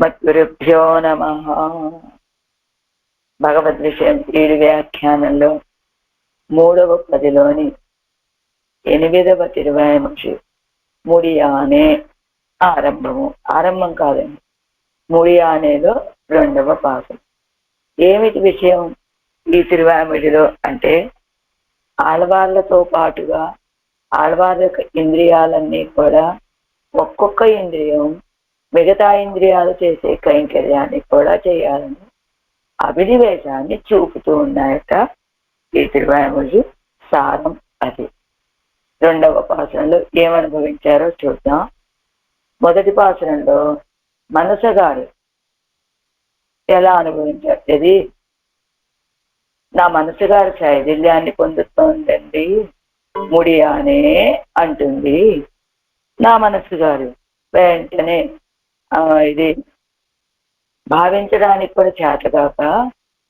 మద్గురుభ్యో నమః. భగవద్ విషయం 7 వ్యాఖ్యానంలో 3వ పదిలోని 8వ తిరువాయిమొഴി ముడియానే ఆరంభం కాదండి, ముడియానేలో 2వ పాదం. ఏమిటి విషయం ఈ తిరువాయిమొഴിలో అంటే, ఆళ్వార్లతో పాటుగా ఆళ్వార్ల యొక్క ఇంద్రియాలన్నీ కూడా ఒక్కొక్క ఇంద్రియం మిగతా ఇంద్రియాలు చేసే కైంకర్యాన్ని కూడా చేయాలని అభినివేశాన్ని చూపుతూ ఉన్నాయట ఈ తిరువాయిమొഴి సారం. అది 2వ పాసరంలో ఏమనుభవించారో చూద్దాం. మొదటి పాసరంలో మనసగారు ఎలా అనుభవించారు? ఇది నా మనసుగారు శైథిల్యాన్ని పొందుతోందండి, ముడియానే అంటుంది. నా మనసు గారు వెంటనే ఇది భావించడానికి కూడా చేతగాక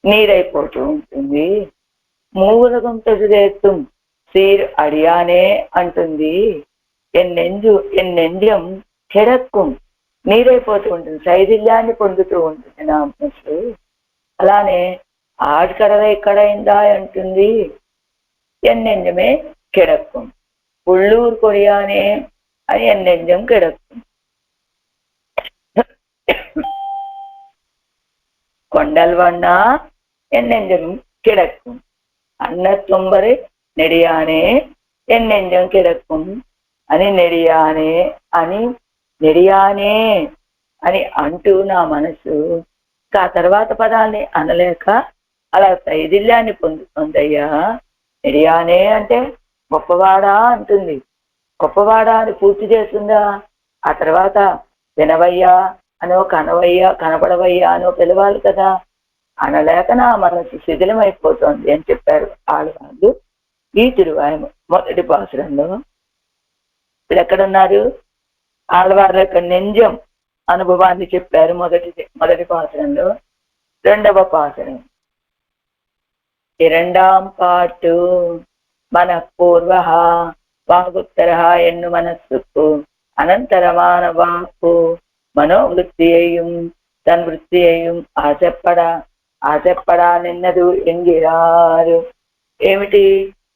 నీరైపోతూ ఉంటుంది. మూలగం తొజుదేత్తుం సీర్ అడియానే అంటుంది. ఎన్నెంజం కెడక్కుం నీరైపోతూ ఉంటుంది, శైథిల్యాన్ని పొందుతూ ఉంటుంది నా మనసు. అలానే ఆడ్కడవై కడైందా అంటుంది. ఎన్నెంజమే కిడక్కుం ఉళ్ళూరు కొడియానే అని ఎన్నెంజం కిడక్కుం. கொண்டல் வண்ணா என் நெஞ்சம் கிடக்கும், அன்னத்தும்பரை நெடியானே என் நெஞ்சం కిడక్కుం అని నెడియానే అని అంటూ నా మనసు ఆ తర్వాత పదాన్ని అనలేక అలా శైథిల్యాన్ని పొందుతుందయ్యా. నెడియానే అంటే గొప్పవాడా అంటుంది. గొప్పవాడా అని పూర్తి చేస్తుందా? ఆ తర్వాత వినవయ్యా అనో కనవయ్యా కనపడవయ్యా అనో పిలవాలి కదా, అనలేక నా మనసు శిథిలమైపోతుంది అని చెప్పారు ఆళ్వార్లు ఈ తిరువాయిమ మొదటి పాసురంలో. ఇప్పుడు ఎక్కడున్నారు? ఆళ్వార్ల యొక్క నెంజం అనుభవాన్ని చెప్పారు మొదటి పాసురంలో. 2వ పాసురం இரண்டாம் பாட்டு మన పూర్వ వాగుత్తర ఎన్ను మనస్సుకు అనంతరమాన వాక్కు మనోవృత్తియையும் தன் వృత్తిயையும் ఆశెప్పడా నిన్నదు ఎంగిరారు. ఏమిటి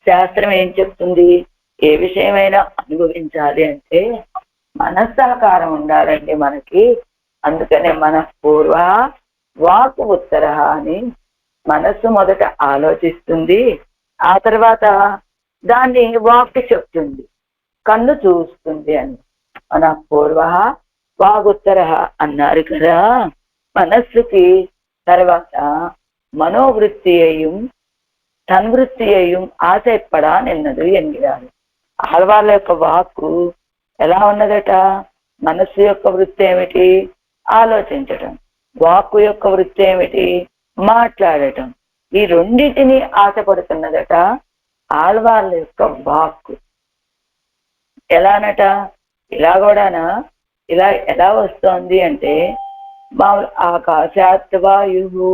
శాస్త్రం ఏం చెప్తుంది? ఏ విషయమైనా అనుభవించాలి అంటే మనస్సాకారం ఉండాలండి మనకి. అందుకనే మన పూర్వ వాక్ ఉత్తర అని మనస్సు మొదట ఆలోచిస్తుంది, ఆ తర్వాత దాన్ని వాక్ చెప్తుంది, కన్ను చూస్తుంది అని. మన పూర్వ వాగుత్తర అన్నారు కదా. మనస్సుకి తర్వాత మనోవృత్తియையும் తన్ వృత్తియையும் ఆశెప్పడా నిన్నదు ఎన్గిరారు. ఆళ్వార్ల యొక్క వాక్కు ఎలా ఉన్నదట? మనస్సు యొక్క వృత్తి ఏమిటి? ఆలోచించటం. వాక్కు యొక్క వృత్తి ఏమిటి? మాట్లాడటం. ఈ రెండింటిని ఆశపడుతున్నదట ఆళ్వార్ల యొక్క వాక్కు. ఎలానట? ఇలా కూడానా? ఇలా ఎలా వస్తోంది అంటే, మామూలు ఆకాశాత్ వాయు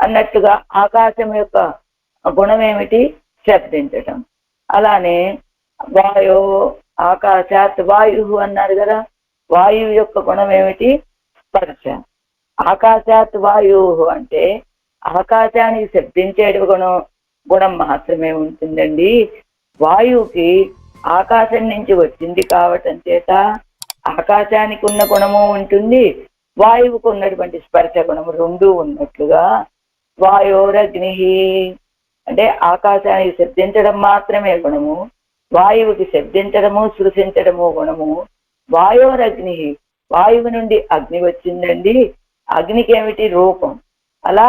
అన్నట్టుగా ఆకాశం యొక్క గుణం ఏమిటి? శబ్దించటం. అలానే వాయో ఆకాశాత్ వాయు అన్నారు కదా, వాయువు యొక్క గుణం ఏమిటి? స్పర్శ. ఆకాశాత్ వాయు అంటే ఆకాశానికి శబ్దించే గుణం మాత్రమే ఉంటుందండి. వాయువుకి ఆకాశం నుంచి వచ్చింది కావటం చేత ఆకాశానికి ఉన్న గుణము ఉంటుంది, వాయువుకు ఉన్నటువంటి స్పర్శ గుణము రెండూ ఉన్నట్లుగా వాయోరగ్ని అంటే ఆకాశానికి శబ్దించడం మాత్రమే గుణము, వాయువుకి శబ్దించడము సృశించడము గుణము. వాయోరగ్ని వాయువు నుండి అగ్ని వచ్చిందండి. అగ్నికి ఏమిటి? రూపం. అలా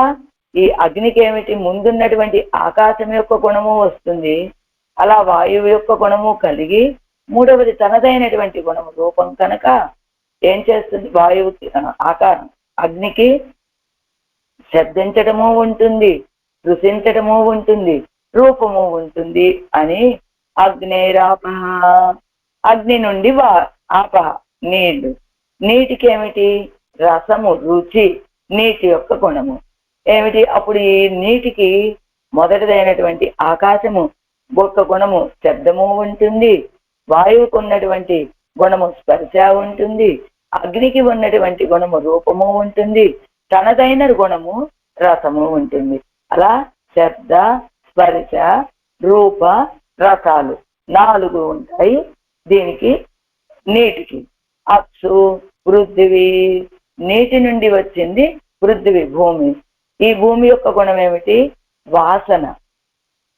ఈ అగ్నికి ఏమిటి? ముందున్నటువంటి ఆకాశం యొక్క గుణము వస్తుంది. అలా వాయువు యొక్క గుణము కలిగి మూడవది తనదైనటువంటి గుణము రూపం కనుక ఏం చేస్తుంది? వాయువుకి అగ్నికి శబ్దించడము ఉంటుంది, రుచించడము ఉంటుంది, రూపము ఉంటుంది అని అగ్నేరాప అగ్ని నుండి ఆప నీళ్లు. నీటికి ఏమిటి? రసము రుచి నీటి యొక్క గుణము ఏమిటి? అప్పుడు ఈ నీటికి మొదటిదైనటువంటి ఆకాశము యొక్క గుణము శబ్దము ఉంటుంది, వాయువుకు ఉన్నటువంటి గుణము స్పర్శ ఉంటుంది, అగ్నికి ఉన్నటువంటి గుణము రూపము ఉంటుంది, తనదైన గుణము రసము ఉంటుంది. అలా శబ్ద స్పర్శ రూప రసాలు 4 ఉంటాయి దీనికి. నీటికి అప్సు పృథివీ, నీటి నుండి వచ్చింది పృథివీ భూమి. ఈ భూమి యొక్క గుణం ఏమిటి? వాసన.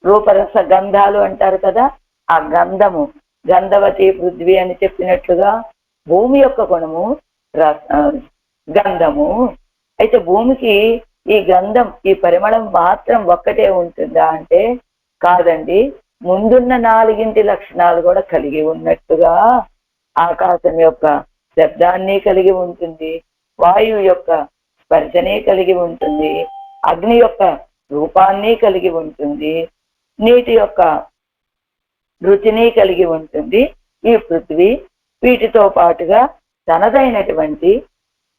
రూపరస గంధాలు అంటారు కదా, ఆ గంధము. గంధవతి పృథ్వీ అని చెప్పినట్లుగా భూమి యొక్క గుణము గంధము. అయితే భూమికి ఈ గంధం, ఈ పరిమళం మాత్రం ఒక్కటే ఉంటుందా అంటే కాదండి. ముందున్న 4 లక్షణాలు కూడా కలిగి ఉన్నట్టుగా ఆకాశం యొక్క శబ్దాన్ని కలిగి ఉంటుంది, వాయువు యొక్క స్పర్శని కలిగి ఉంటుంది, అగ్ని యొక్క రూపాన్ని కలిగి ఉంటుంది, నీటి యొక్క రుచిని కలిగి ఉంటుంది ఈ పృథ్వీ. వీటితో పాటుగా తనదైనటువంటి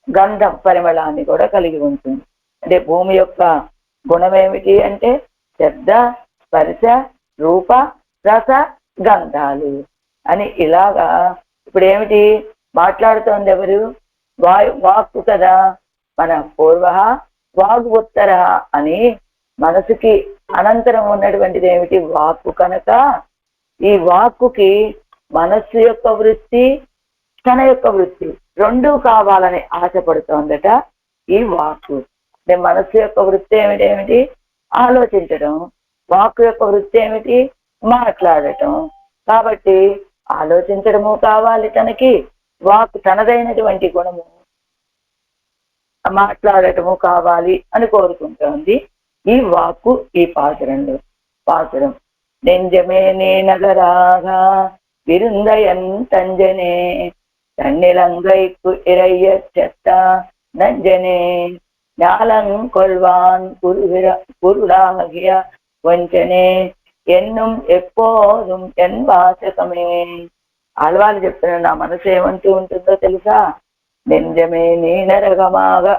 గంధం పరిమళాన్ని కూడా కలిగి ఉంటుంది. అంటే భూమి యొక్క గుణం ఏమిటి అంటే శబ్ద స్పర్శ రూప రస గంధాలు అని. ఇలాగా ఇప్పుడు ఏమిటి మాట్లాడుతోంది ఎవరు? వాక్కు కదా. మన పూర్వ వాగ్ ఉత్తర అని మనసుకి అనంతరం ఉన్నటువంటిది ఏమిటి? వాక్కు. కనుక ఈ వాక్కుకి మనస్సు యొక్క వృత్తి, తన యొక్క వృత్తి రెండూ కావాలని ఆశపడుతోందట ఈ వాక్కు. అంటే మనస్సు యొక్క వృత్తి ఏమిటి? ఆలోచించడం. వాక్కు యొక్క వృత్తి ఏమిటి? మాట్లాడటం. కాబట్టి ఆలోచించడము కావాలి తనకి, వాక్కు తనదైనటువంటి గుణము మాట్లాడటము కావాలి అని కోరుకుంటోంది ఈ వాక్కు. ఈ పాసురం నెంజమే నీ నగరాగా విరుందయన్ తంజనే தன்னிலங்கைக்கு இறைய செத்த நஞ்சனே ஞாலங்கொள்வான் குருளாகிய వంచనే ఎన్నుం ఎప్పోదుం ఎన్ వాచకమే. ఆళ్వాళ్ళు చెప్తున్నారు, నా మనసు ఏమంటూ ఉంటుందో తెలుసా? నెంజమే నీ నగరమాగా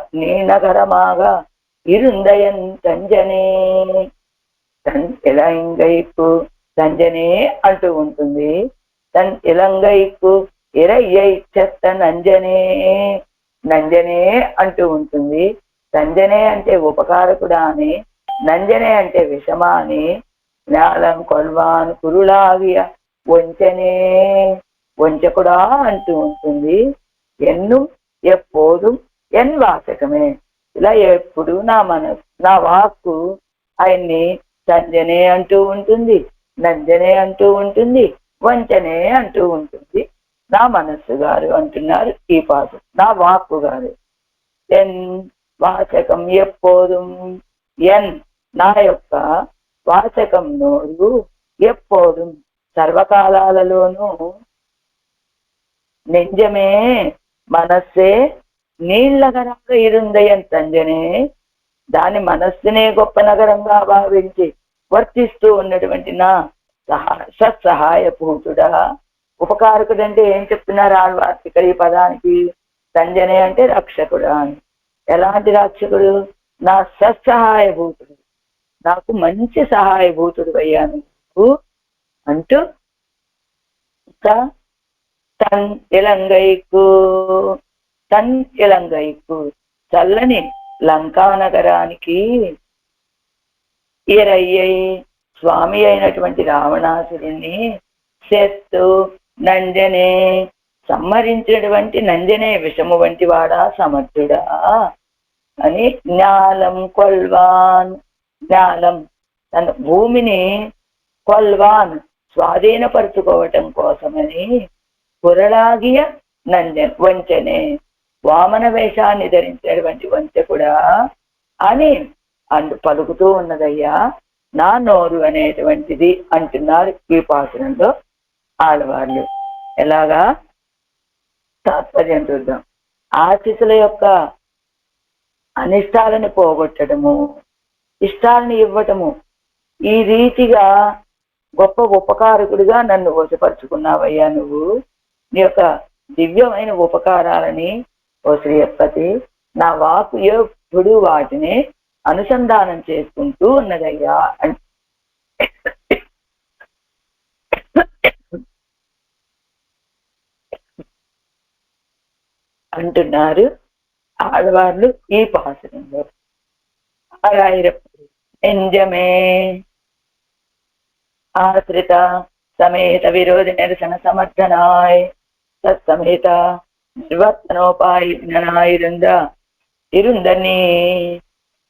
ఇరుందయన్ తంజనే. తన్ ఇలంగైకు తంజనే అంటూ ఉంటుంది, తన్ ఇలంగైకు ఇరయ్యై చెత్త నంజనే నంజనే అంటూ ఉంటుంది. తంజనే అంటే ఉపకారకుడా అని, నంజనే అంటే విషమా అని. జ్ఞాలం కొల్వాన్ కురులాగియ వంచనే వంచకుడా అంటూ ఉంటుంది. ఎన్ను ఎప్పోదు ఎన్ వాచకమే. ఇలా ఎప్పుడు నా వాక్కు ఆయన్ని తంజనే అంటూ ఉంటుంది, నంజనే అంటూ ఉంటుంది, వంచనే అంటూ ఉంటుంది. నా మనస్సు గారు అంటున్నారు ఈ పాట, నా వాక్కు గారు. ఎన్ వాచకం ఎప్పోదు, ఎన్ నా యొక్క వాచకం నోరు, ఎప్పోదు సర్వకాలాలలోనూ, నిజమే మనస్సే నీళ్ళగరంగా ఇరుందయన్ తంజనే. దాని మనస్సునే గొప్ప నగరంగా భావించి వర్తిస్తూ ఉన్నటువంటి నా సత్సహాయభూతుడా. ఉపకారకుడు అంటే ఏం చెప్తున్నారు ఆళ్వారు ఇక్కడ ఈ పదానికి? తంజనే అంటే రక్షకుడా అని. ఎలాంటి రక్షకుడు? నా సత్సహాయభూతుడు, నాకు మంచి సహాయభూతుడు అయ్యాను అంటూ తన్ ఇలంగైకు చల్లని లంకా నగరానికి ఈరయ్యై స్వామి అయినటువంటి రావణాసురుణ్ణి శత్తు నంజనే సంహరించినటువంటి నంజనే విషము వంటి వాడా సమర్థుడా అని. జ్ఞాలం కొల్వాన్, జ్ఞాలం తన భూమిని కొల్వాన్ స్వాధీనపరుచుకోవటం కోసమని, కురలాగియ నంజన్ వంచనే వామన వేషాన్ని ధరించినటువంటి వంచకుడా అని పలుకుతూ ఉన్నదయ్యా నా నోరు అనేటువంటిది అంటున్నారు ఈ పాత్రంలో ఆడవాళ్ళు. ఎలాగా తాత్పర్యం చూద్దాం. ఆశితుల యొక్క అనిష్టాలను పోగొట్టడము, ఇష్టాలను ఇవ్వటము, ఈ రీతిగా గొప్ప ఉపకారకుడిగా నన్ను వశపరుచుకున్నావయ్యా నువ్వు. నీ యొక్క దివ్యమైన ఉపకారాలని ఓ శ్రీయపతి నా వాకు ఎప్పుడు వాటిని అనుసంధానం చేసుకుంటూ ఉన్నదయ్యా అంటున్నారు ఆడవాళ్ళు ఈ పాసనంలో. నెంజమే ఆశ్రిత సమేత విరోధి నిరసన సమర్థనాయ్ தத்சமேத இருந்த நீ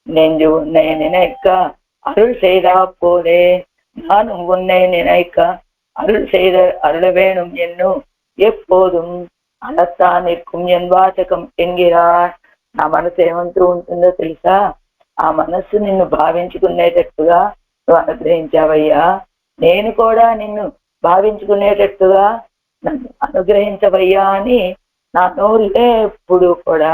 நெஞ்சு உன்னை நினைக்க அருள் செய்தா போலே நானும் உன்னை நினைக்க அருள் செய்த அருள வேணும் என்னும் எப்போதும் అలత్తా నిற்கும் ఎన్ వాచకం ఎన్గిరార్. నా మనసు ఏమంటూ ఉంటుందో తెలుసా? ఆ మనస్సు నిన్ను భావించుకునేటట్టుగా నువ్వు అనుగ్రహించావయ్యా. నేను కూడా నిన్ను భావించుకునేటట్టుగా నన్ను అనుగ్రహించవయ్యా అని నా నోరు ఎప్పుడు కూడా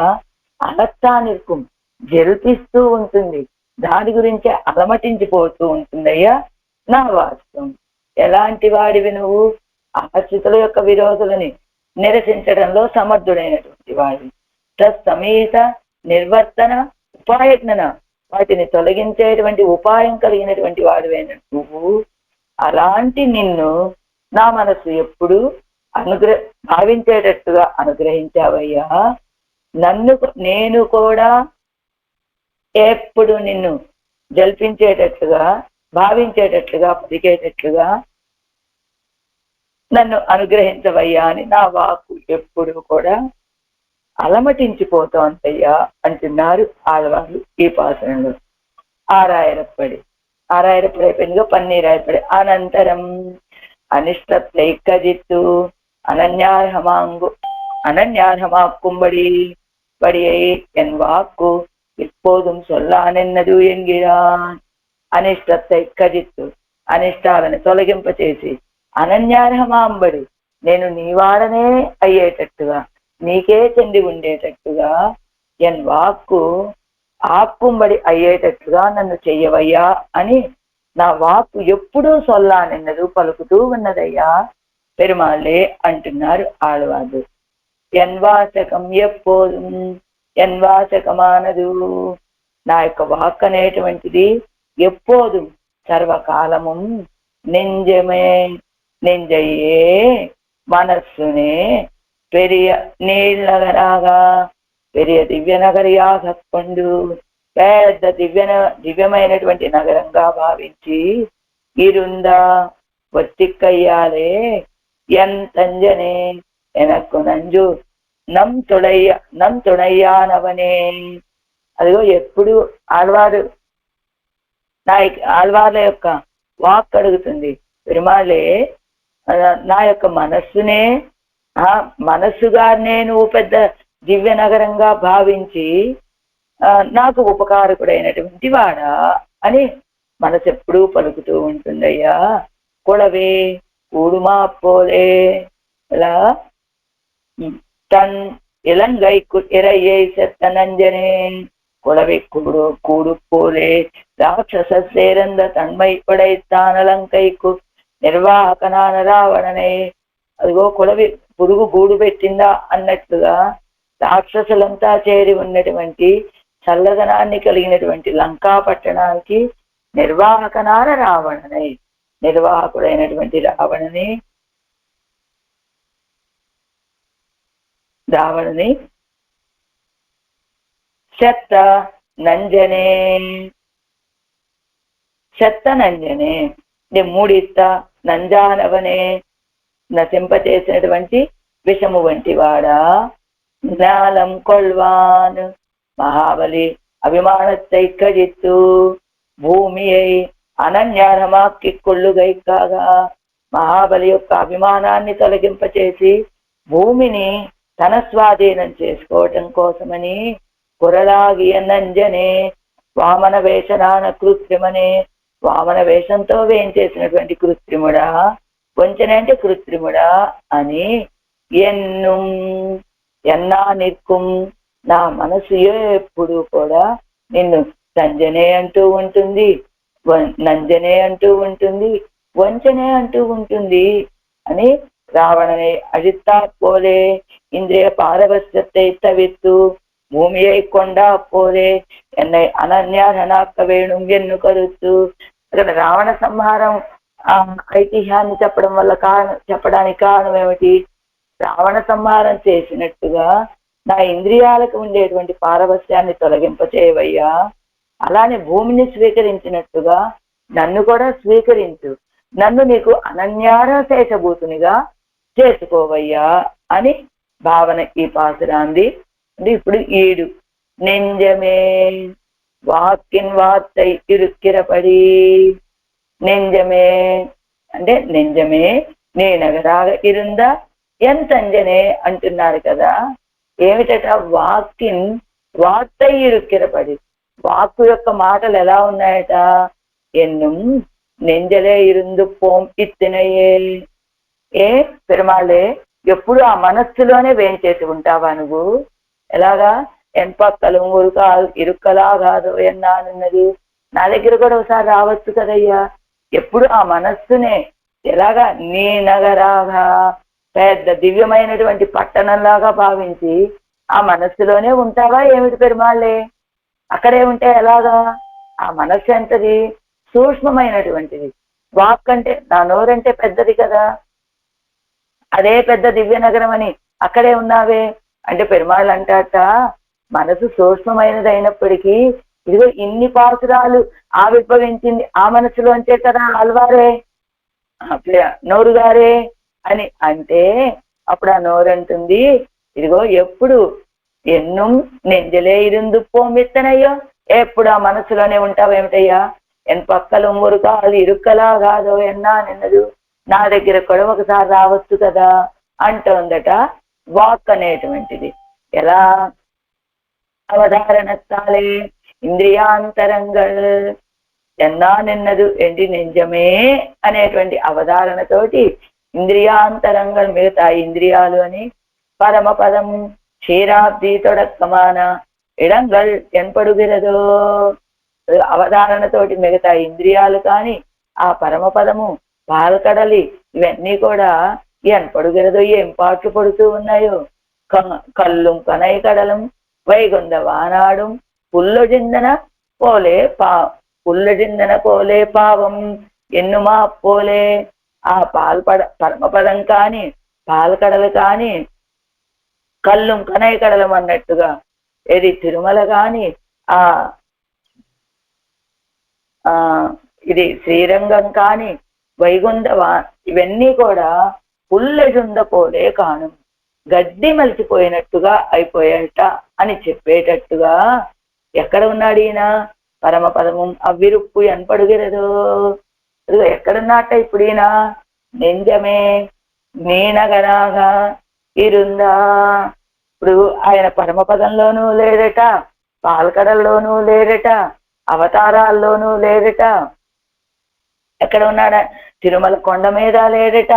అలత్తా నిற்கும் జల్పిస్తూ ఉంటుంది. దాని గురించి అలమటించిపోతూ ఉంటుందయ్యా నా వాచకం. ఎలాంటి వాడివి నువ్వు? ఆశ్రితుల యొక్క విరోధులని నిరసించడంలో సమర్థుడైనటువంటి వాడివి. తత్సమేత నిర్వర్తన ఉపాయజ్ఞన, వాటిని తొలగించేటువంటి ఉపాయం కలిగినటువంటి వాడివైన నువ్వు. అలాంటి నిన్ను నా మనసు ఎప్పుడు భావించేటట్టుగా అనుగ్రహించావయ్యా. నేను కూడా ఎప్పుడు నిన్ను జల్పించేటట్లుగా, భావించేటట్లుగా, పలికేటట్లుగా నన్ను అనుగ్రహించవయ్యా అని నా వాక్కు ఎప్పుడు కూడా అలమటించిపోతోందయ్యా అంటున్నారు ఆడవాళ్ళు ఈ పాసనంలో. ఆరాయరప్పడి అయిపోయిందిగా పన్నీరాయపడి. అనంతరం అనిష్టైకజిత్తు అనన్యార్హమాక్కుంబడి படியை என் வாக்கு எப்போதும் சொல்லாనెన్నదు ఎంగిరాన్. అనిష్టத்தை కజిత్తు, అనిష్టాలను తొలగింపచేసి, అనన్యార్హమాంబడి నేను నీవాడనే అయ్యేటట్టుగా, నీకే చెంది ఉండేటట్టుగా, ఎన్ వాక్కు ఆక్కుంబడి అయ్యేటట్టుగా నన్ను చెయ్యవయ్యా అని నా వాక్కు ఎప్పుడూ సొల్లానెన్నదు పలుకుతూ ఉన్నదయ్యా పెరుమాళ్ళే అంటున్నారు ఆడవాళ్ళు. ఎన్వాచకం ఎప్పోదుం ఎన్వాచకమానదు. నా యొక్క వాక్ అనేటువంటిది ఎప్పోదు సర్వకాలము நெஞ்சமே நெஞ்சையே మనస్సునే பெரிய నీళ్ళనగరాగ పెరియ దివ్య నగరియాగ కొండు పెద్ద దివ్యమైనటువంటి నగరంగా భావించి ఇరుందా ఒత్తిక్కయ్యాలే ఎంతంజనే ఎనక్కు నంజు నమ్ తుడయ్యానవనే. అదిగో ఎప్పుడు ఆళ్వార్ల యొక్క వాక్ అడుగుతుంది, పెరుమాళే నా యొక్క మనస్సునే, మనస్సుగా నువ్వు పెద్ద దివ్య నగరంగా భావించి నాకు ఉపకారకుడైనటువంటి వాడా అని మనసు ఎప్పుడూ పలుకుతూ ఉంటుందయ్యా. కొడవే కూడుమా పోలే ఇలా தன் இளங்கைக்கு இறையை செத்த நஞ்சனே குளவை கூடு போலே ராட்சச சேர்ந்த தன்மை படைத்தான் అలంకైకు నిర్వాహకనాన రావణనే. అదిగో కులవి పురుగు గూడు పెట్టిందా అన్నట్లుగా రాక్షసులంతా చేరి ఉన్నటువంటి చల్లదనాన్ని కలిగినటువంటి లంకా పట్టణానికి నిర్వాహకనాన రావణనే, నిర్వాహకుడైనటువంటి రావణుని చెత్త నంజనే మూడిత్త నంజానవనే నశింపచేసినటువంటి విషము వంటి వాడా. జ్ఞానం కొల్వాన్ మహాబలి అభిమానத்தை కజిత్తు భూమియై అనన్యారమాక్కి కొల్లుగైకాగా. మహాబలి యొక్క అభిమానాన్ని తొలగింపచేసి భూమిని తన స్వాధీనం చేసుకోవటం కోసమని కురలాగియ నంజనే వామన వేషనాన కృత్రిమనే, వామన వేషంతో వేయించేసినటువంటి కృత్రిముడా, వంచన అంటే కృత్రిముడా అని ఎన్నా నిற்கும் నా మనసు ఎప్పుడు కూడా నిన్ను నంజనే అంటూ ఉంటుంది, నంజనే అంటూ ఉంటుంది, వంచనే అంటూ ఉంటుంది అని ராவணனை அழித்தா போலே இந்திரிய பாரவஸ்யத்தை தவிர்த்து భూమిயை కొండా పోలే ఎన్నై అనన్యాధనాక్క వేణుం ఎన్ను కరుత్తు. ఇక్కడ రావణ సంహారం ఐతిహ్యాన్ని చెప్పడానికి కారణం ఏమిటి? రావణ సంహారం చేసినట్టుగా నా ఇంద్రియాలకు ఉండేటువంటి పారవస్యాన్ని తొలగింపచేయవయ్యా. అలానే భూమిని స్వీకరించినట్టుగా నన్ను కూడా స్వీకరించు, నన్ను నీకు అనన్యారశేషభూతునిగా చేసుకోవయ్యా అని భావన ఈ పాసురాంది. అంటే ఇప్పుడు 7 నెంజమే వాక్కిన్ వార్த்தை ఇరుక్కిరపడి. నెంజమే అంటే నెంజమే నీ నగరాగ ఇరుందా ఎంతంజనే అంటున్నారు కదా. ఏమిటట? వాక్కిన్ వార్த்தை ఇరుక్కిరపడి. వాక్కు యొక్క మాటలు ఎలా ఉన్నాయట? ఎన్నుం నెంజలే ఇరుందు పోం ఇత్తినయే. ఏ పెరుమాళే, ఎప్పుడు ఆ మనస్సులోనే వేయించేసి ఉంటావా నువ్వు? ఎలాగా? ఎన్పక్కలు మురుకాలు ఇరుక్కలా కాదు ఎన్నానున్నది. నా దగ్గర కూడా ఒకసారి రావచ్చు కదయ్యా. ఎప్పుడు ఆ మనస్సునే ఎలాగా నీ నగరాగా పెద్ద దివ్యమైనటువంటి పట్టణంలాగా భావించి ఆ మనస్సులోనే ఉంటావా ఏమిటి పెరుమాళ్ళే? అక్కడే ఉంటే ఎలాగా? ఆ మనస్సు ఎంతది? సూక్ష్మమైనటువంటిది. వాక్ అంటే నా నోరంటే పెద్దది కదా, అదే పెద్ద దివ్య నగరం అని అక్కడే ఉన్నావే అంటే పెరుమాళ్ళు అంటాట మనసు సూక్ష్మమైనది అయినప్పటికీ ఇదిగో ఇన్ని పాసురాలు ఆవిర్భవించింది ఆ మనసులోంచే కదా ఆల్వారే నోరుగారే అని అంటే అప్పుడు ఆ నోరంటుంది ఇదిగో ఎప్పుడు ఎన్ను నెంజలే ఇరుందు పోమిత్తనయ్యో, ఎప్పుడు ఆ మనసులోనే ఉంటావేమిటయ్యా? ఎన్ పక్కలు మురుకాలు ఇరుక్కలా కాదో ఎన్నా నిన్నదు, నా దగ్గర కూడా ఒకసారి రావచ్చు కదా అంటోందట. వాక్ అనేటువంటిది ఎలా? అవధారణத்தாலே ఇంద్రియాంతరంగల్ ఎన్నా నిన్నదు ఏంటి నిజమే అనేటువంటి అవధారణతోటి ఇంద్రియాంతరంగల్ మిగతా ఇంద్రియాలు అని పరమపదం క్షీరాబ్ది తొడక్కమాన ఇడంగల్ ఎన్పడుగిరదో. అవధారణతోటి మిగతా ఇంద్రియాలు కానీ ఆ పరమపదము పాల్కడలి ఇవన్నీ కూడా ఎన్పడుగిరదో ఏం పాట్లు పడుతూ ఉన్నాయో. కల్లుం కనై కడలం వైగుంద వానాడు పుల్లొజిందన పోలే పుల్లజిందన పోలే పావం ఎన్నుమా పోలే. ఆ పరమపదం కాని పాల్కడలు కాని కల్లుం కనై కడలం అన్నట్టుగా ఏది తిరుమల కాని ఆ ఇది శ్రీరంగం కాని వైగుంద ఇవన్నీ కూడా పుల్లజుంద పోలే కాను, గడ్డి మలిచిపోయినట్టుగా అయిపోయాట అని చెప్పేటట్టుగా ఎక్కడ ఉన్నాడు ఈయన? పరమపదము అవ్విరుప్పు ఎన్పడుగిరదో. ఎక్కడున్నట్ట ఇప్పుడు ఈయన? నెంజమే నీనగరాగా ఇరుందా. ఇప్పుడు ఆయన పరమపదంలోనూ లేడట, పాల్కడల్లోనూ లేడట, అవతారాల్లోనూ లేడట. ఎక్కడ ఉన్నాడ? తిరుమల కొండ మీద లేడట,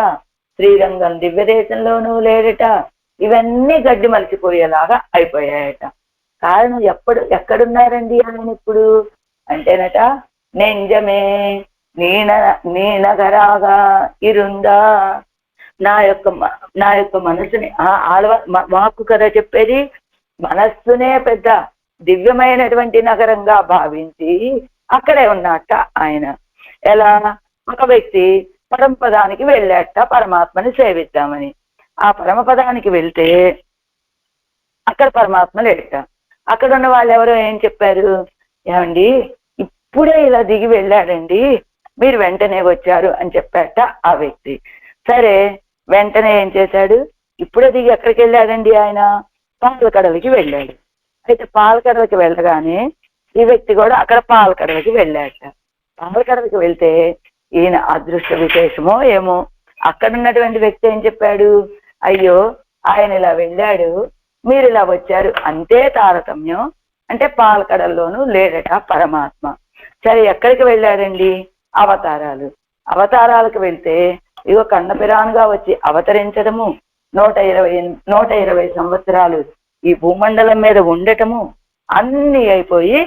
శ్రీరంగం దివ్యదేశంలోనూ లేడట. ఇవన్నీ గడ్డి మలిచిపోయేలాగా అయిపోయాయట. కారణం ఎక్కడున్నారండి ఆయన ఇప్పుడు అంటేనట నెంజమే నీనగరాగా ఇరుందా. నా యొక్క మనసుని వాక్కు కదా చెప్పేది, మనస్సునే పెద్ద దివ్యమైనటువంటి నగరంగా భావించి అక్కడే ఉన్నట్ట ఆయన. ఎలా? ఒక వ్యక్తి పరమపదానికి వెళ్ళాట పరమాత్మని సేవిద్దామని. ఆ పరమపదానికి వెళ్తే అక్కడ పరమాత్మ లేట. అక్కడ ఉన్న వాళ్ళు ఎవరో ఏం చెప్పారు? ఏమండి ఇప్పుడే ఇలా దిగి వెళ్ళాడండి, మీరు వెంటనే వచ్చారు అని చెప్పాట ఆ వ్యక్తి. సరే వెంటనే ఏం చేశాడు? ఇప్పుడే దిగి ఎక్కడికి వెళ్ళాడండి ఆయన? పాలకడలకి వెళ్ళాడు. అయితే పాలకడలకి వెళ్ళగానే ఈ వ్యక్తి కూడా అక్కడ పాలకడలకి వెళ్ళాట. పాలకడలకి వెళ్తే ఈయన అదృష్ట విశేషమో ఏమో, అక్కడ ఉన్నటువంటి వ్యక్తి ఏం చెప్పాడు? అయ్యో ఆయన ఇలా వెళ్ళాడు, మీరు ఇలా వచ్చారు, అంతే తారతమ్యం. అంటే పాలకడల్లోనూ లేడట పరమాత్మ. సరే ఎక్కడికి వెళ్ళాడండి? అవతారాలకు వెళ్తే ఇగో కన్నపిరానుగా వచ్చి అవతరించడము, 120 సంవత్సరాలు ఈ భూమండలం మీద ఉండటము అన్ని అయిపోయి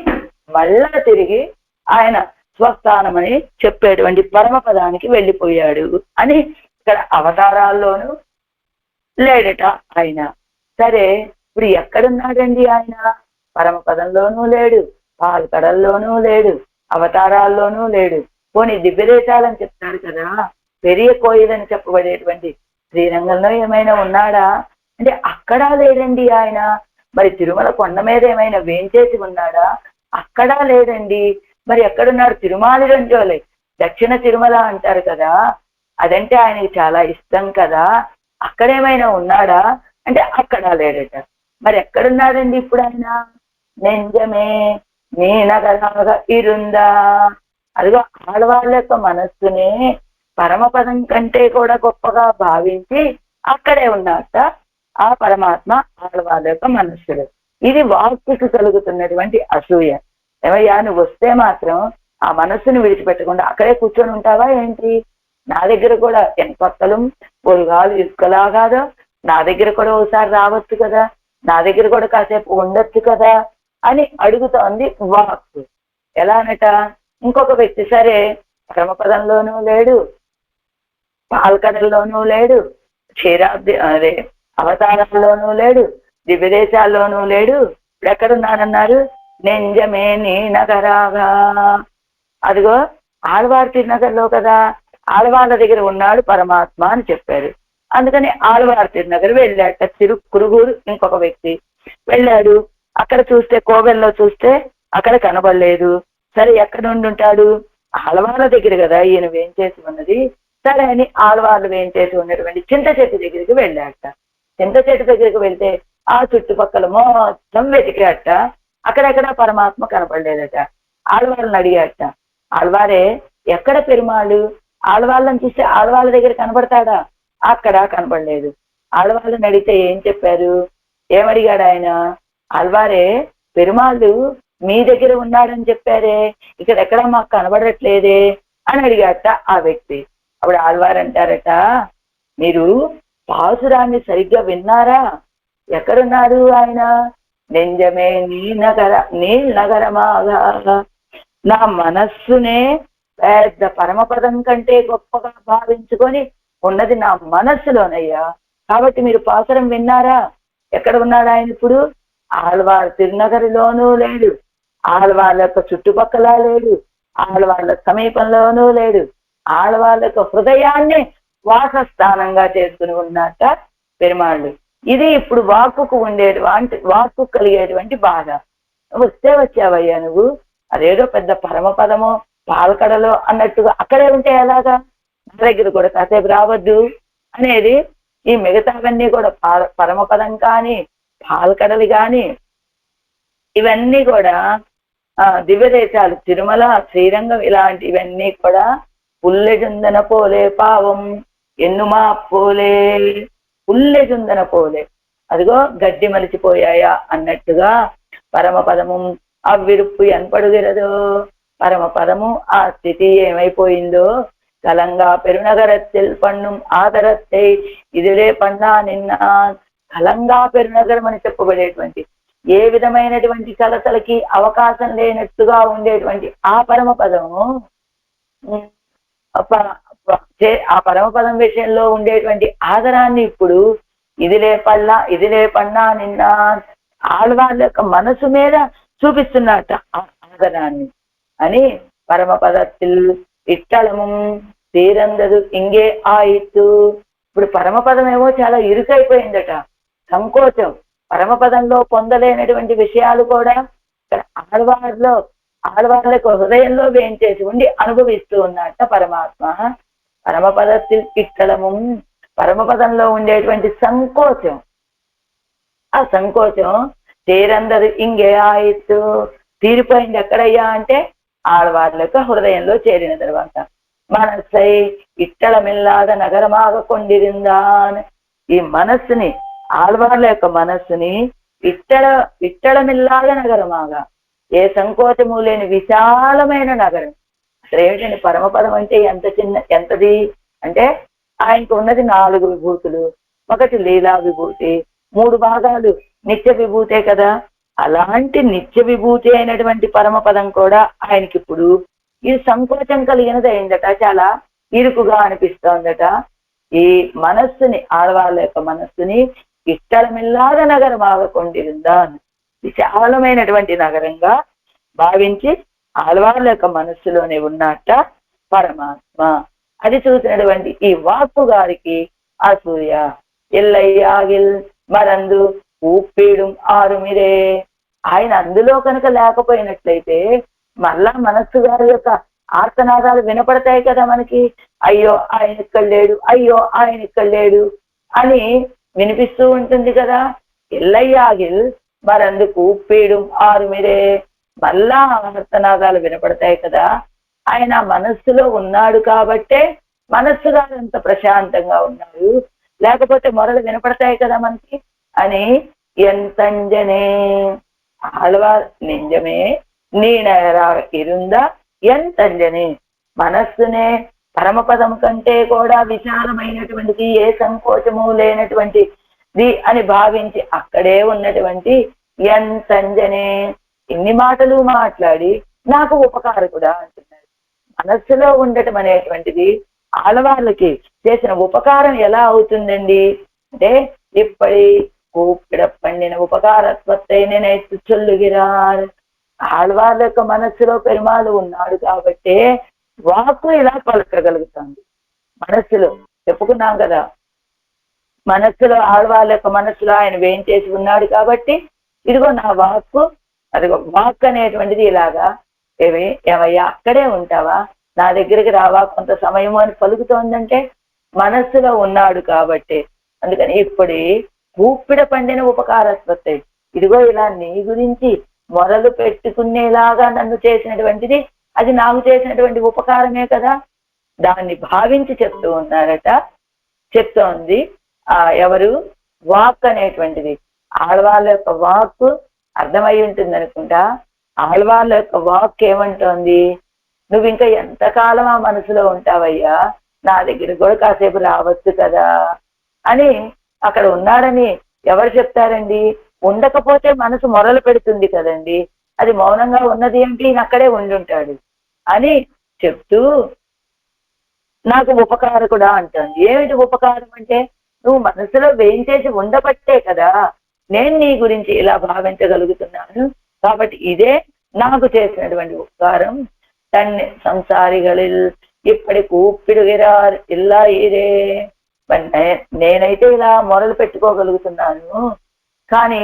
మళ్ళా తిరిగి ఆయన స్వస్థానమని చెప్పేటువంటి పరమపదానికి వెళ్ళిపోయాడు అని ఇక్కడ అవతారాల్లోనూ లేడట ఆయన. సరే ఇప్పుడు ఎక్కడున్నాడండి ఆయన? పరమపదంలోనూ లేడు, పాల్కడల్లోనూ లేడు, అవతారాల్లోనూ లేడు. పోనీ దివ్యదేశాలని చెప్తారు కదా, పెరియ కోయిలని చెప్పబడేటువంటి శ్రీరంగంలో ఏమైనా ఉన్నాడా అంటే అక్కడా లేడండి ఆయన. మరి తిరుమల కొండ మీద ఏమైనా వేంచేసి ఉన్నాడా? అక్కడా లేదండి. మరి ఎక్కడున్నాడు? తిరుమాలి రంజోలే, దక్షిణ తిరుమల అంటారు కదా, అదంటే ఆయనకి చాలా ఇష్టం కదా, అక్కడేమైనా ఉన్నాడా అంటే అక్కడా లేడట. మరి ఎక్కడున్నాడండి ఇప్పుడు ఆయన? నెంజమే నీ నగరాగా ఇరుందా. అదిగో ఆడవాళ్ళ యొక్క మనస్సునే పరమపదం కంటే కూడా గొప్పగా భావించి అక్కడే ఉన్నట్ట ఆ పరమాత్మ ఆడవాళ్ళ యొక్క మనస్సులు. ఇది వాక్కుకు కలుగుతున్నటువంటి అసూయ. ఏమయ్యా, నువ్వు వస్తే మాత్రం ఆ మనస్సును విడిచిపెట్టకుండా అక్కడే కూర్చొని ఉంటావా ఏంటి? నా దగ్గర కూడా ఎంతొక్కలు పొరుగాలు ఇసుకలా కాదో, నా దగ్గర కూడా ఒకసారి రావచ్చు కదా, నా దగ్గర కూడా కాసేపు ఉండొచ్చు కదా అని అడుగుతోంది వాక్కు. ఎలానట? ఇంకొక వ్యక్తి సరే పరమపదంలోనూ లేడు, పాల్కడల్లోనూ లేడు, క్షీరాబ్ది అదే అవతారంలోనూ లేడు, దివ్యదేశాల్లోనూ లేడు. ఎక్కడున్నాడన్నారు? నెంజమే నీ నగరాగా. అదిగో ఆళ్వార్ తిరునగర్లో కదా, ఆళ్వార్ల దగ్గర ఉన్నాడు పరమాత్మ అని చెప్పారు. అందుకని ఆళ్వార్ తిరునగర్ వెళ్ళాట. కురుగురు ఇంకొక వ్యక్తి వెళ్ళాడు. అక్కడ చూస్తే కోవెల్లో చూస్తే అక్కడ కనబడలేదు. సరే ఎక్కడ ఉండి ఉంటాడు? ఆళ్వార్ల దగ్గర కదా ఈయన వేంచేసి ఉన్నది. సరే అని ఆళ్వార్లు వేంచేసి ఉన్నటువంటి చింత చెట్టు దగ్గరికి వెళ్ళాట. చింత చెట్టు దగ్గరికి వెళ్తే ఆ చుట్టుపక్కల మొత్తం వెతికాట. అక్కడెక్కడ పరమాత్మ కనపడలేదట. ఆళ్వార్లను అడిగాట. ఆళ్వారే ఎక్కడ పెరుమాళ్ళు? ఆళ్వాళ్ళని చూస్తే ఆళ్వాళ్ళ దగ్గర కనబడతాడా? అక్కడ కనపడలేదు. ఆళ్వాళ్ళని అడిగితే ఏం చెప్పారు? ఏమడిగాడు ఆయన? ఆళ్వారే పెరుమాళ్ళు మీ దగ్గర ఉన్నాడని చెప్పారే, ఇక్కడ ఎక్కడ మాకు కనబడట్లేదే అని అడిగాట ఆ వ్యక్తి. అప్పుడు ఆళ్వారు అంటారట, మీరు పాసురాన్ని సరిగ్గా విన్నారా? ఎక్కడున్నాడు ఆయన? నెంజమే నీ నగరమాగా. నా మనస్సునే పెద్ద పరమపదం కంటే గొప్పగా భావించుకొని ఉన్నది నా మనస్సులోనయ్యా. కాబట్టి మీరు పాసురం విన్నారా? ఎక్కడ ఉన్నాడు ఆయన ఇప్పుడు? ఆళ్వార్ తిరునగరిలోనూ లేడు, ఆళ్వార్ల యొక్క చుట్టుపక్కల లేడు, ఆళ్వార్ల సమీపంలోనూ లేడు. ఆళ్వార్ల యొక్క హృదయాన్ని వాసస్థానంగా చేసుకుని ఉన్నట్ట పెరుమాళ్ళు. ఇది ఇప్పుడు వాక్కుకు ఉండేటువంటి, వాక్కు కలిగేటువంటి బాధ. వస్తే వచ్చావయ్యా నువ్వు, అదేదో పెద్ద పరమపదమో పాలకడలో అన్నట్టుగా అక్కడే ఉంటే ఎలాగా? నా దగ్గర కూడా కాసేపు రావద్దు అనేది. ఈ మిగతావన్నీ కూడా పరమపదం కానీ పాలకడలు కానీ ఇవన్నీ కూడా దివ్యదేశాలు, తిరుమల, శ్రీరంగం, ఇలాంటివన్నీ కూడా పుల్లెజుందన పోలే పావం ఎన్నుమా పోలే. పుల్లెజుందన పోలే, అదిగో గడ్డి మలిచిపోయాయా అన్నట్టుగా పరమపదము అవ్విరుప్పు ఎనపడుగిరదో. పరమపదము ఆ స్థితి ఏమైపోయిందో. కలంగా పెరునగరத்தில் పన్నుం ఆదరத்தை ఇదిలే పన్నా నిన్న. కలంగా పెరునగరం అని చెప్పబడేటువంటి, ఏ విధమైనటువంటి కలతలకి అవకాశం లేనట్టుగా ఉండేటువంటి ఆ పరమపదము, ఆ పరమపదం విషయంలో ఉండేటువంటి ఆదరాన్ని ఇప్పుడు ఇదిలే పన్నా నిన్న ఆళ్వార్ల యొక్క మనసు మీద చూపిస్తున్నట్ట ఆ ఆదరాన్ని అని. పరమపదத்தில் ఇట్టళము తీరందదు ఇంగే ఆయిత్తు. ఇప్పుడు పరమపదం ఏమో చాలా ఇరుకైపోయిందట, సంకోచం. పరమపదంలో పొందలేనటువంటి విషయాలు కూడా ఆళ్వార్లకు హృదయంలో వేయించేసి ఉండి అనుభవిస్తూ ఉన్నట్ట పరమాత్మ. పరమపదത്തിൽ ఇట్టళము, పరమపదంలో ఉండేటువంటి సంకోచం, ఆ సంకోచం తీరందరు ఇంగే ఆయిత్తు, తీరిపోయింది ఎక్కడయ్యా అంటే ఆళ్వార్ల యొక్క హృదయంలో చేరిన తర్వాత. మనస్సై ఇట్టళమిల్లాద నగరమాగ కొండిరిందాన్. ఈ మనస్సుని, ఆళ్వార్ల యొక్క మనస్సుని ఇట్టళమిల్లాద నగరమాగా, ఏ సంకోచము లేని విశాలమైన నగరం. అసలు ఏమిటండి పరమపదం అంటే ఎంతది అంటే ఆయనకు ఉన్నది 4 విభూతులు. ఒకటి లీలా విభూతి, 3 భాగాలు నిత్య విభూతే కదా. అలాంటి నిత్య విభూతి అయినటువంటి పరమపదం కూడా ఆయనకి ఇప్పుడు ఇది సంకోచం కలిగినది అయిందట, చాలా ఇరుకుగా అనిపిస్తోందట. ఈ మనస్సుని, ఆళ్వార్ల యొక్క మనస్సుని ఇట్టళమిల్లాద నగరం ఆగకొండిరుందా, విశాలమైనటువంటి నగరంగా భావించి ఆళ్వార్ల యొక్క మనస్సులోనే ఉన్నట్ట పరమాత్మ. అది చూసినటువంటి ఈ వాక్కు గారికి అసూయ. ఎల్లయ్యాగిల్ మరందు ఊపీడం ఆరుమిరే. ఆయన అందులో కనుక లేకపోయినట్లయితే మళ్ళా మనస్సు గారి యొక్క ఆర్తనాదాలు వినపడతాయి కదా మనకి. అయ్యో ఆయన ఇక్కడ లేడు, అయ్యో ఆయన ఇక్కడ లేడు అని వినిపిస్తూ ఉంటుంది కదా. ఇల్లయ్యాగిల్ మరందుకు ఊపీడం ఆరుమిరే, మళ్ళా ఆర్తనాదాలు వినపడతాయి కదా. ఆయన మనస్సులో ఉన్నాడు కాబట్టే మనస్సు గారు అంత ప్రశాంతంగా ఉన్నారు, లేకపోతే మొరలు వినపడతాయి కదా మనకి అని. ఎంతంజనే ఆళ్వార్ నింజమే నీనరా ఇరుందా ఎంతంజనే. మనస్సునే పరమపదం కంటే కూడా విశాలమైనటువంటిది, ఏ సంకోచము లేనటువంటిది అని భావించి అక్కడే ఉన్నటువంటి ఎంతంజనే ఇన్ని మాటలు మాట్లాడి నాకు ఉపకారకుడా అంటున్నాడు. మనస్సులో ఉండటం అనేటువంటిది ఆడవాళ్ళకి చేసిన ఉపకారం ఎలా అవుతుందండి అంటే, ఇప్పటి కూపిడ పండిన ఉపకారత్వத்தை నిனைத்து சொல்லுகிறார். ఆళ్వాళ్ళ యొక్క మనస్సులో పెరుమాళు ఉన్నాడు కాబట్టే వాక్కు ఇలా పలకగలుగుతుంది. మనస్సులో చెప్పుకున్నాం కదా, మనస్సులో ఆళ్వాళ్ళ యొక్క మనస్సులో ఆయన వేయించేసి ఉన్నాడు కాబట్టి ఇదిగో నా వాక్కు, అదిగో వాక్ అనేటువంటిది ఇలాగా ఏమయ్యా అక్కడే ఉంటావా, నా దగ్గరికి రావా కొంత సమయము అని పలుకుతోందంటే మనస్సులో ఉన్నాడు కాబట్టి. అందుకని ఇప్పుడే కూపిడ పండిన ఉపకారత్వத்தை, ఇదిగో ఇలా నీ గురించి మొరలు పెట్టుకునేలాగా నన్ను చేసినటువంటిది అది నాకు చేసినటువంటి ఉపకారమే కదా, దాన్ని భావించి చెప్తూ ఉన్నారట. చెప్తోంది ఎవరు, వాక్ అనేటువంటిది. ఆళ్వాళ్ళ యొక్క వాక్ అర్థమై ఉంటుంది అనుకుంటా. ఆళ్వాళ్ళ యొక్క వాక్ ఏమంటోంది, నువ్వు ఇంకా ఎంతకాలం ఆ మనసులో ఉంటావయ్యా, నా దగ్గర కూడా కాసేపు రావచ్చు కదా అని. అక్కడ ఉన్నాడని ఎవరు చెప్తారండి, ఉండకపోతే మనసు మొరలు పెడుతుంది కదండి, అది మౌనంగా ఉన్నది అంటే ఈయన అక్కడే ఉండుంటాడు అని చెప్తూ నాకు ఉపకారకుడా అంటుంది. ఏమిటి ఉపకారం అంటే, నువ్వు మనసులో వేయించేసి ఉండబట్టే కదా నేను నీ గురించి ఇలా భావించగలుగుతున్నాను, కాబట్టి ఇదే నాకు చేసినటువంటి ఉపకారం. తన్ని సంసారిகளில் ఇప్పటి కూపిడుగిరార్ ఇలా ఇదే. నేనైతే ఇలా మొరలు పెట్టుకోగలుగుతున్నాను, కానీ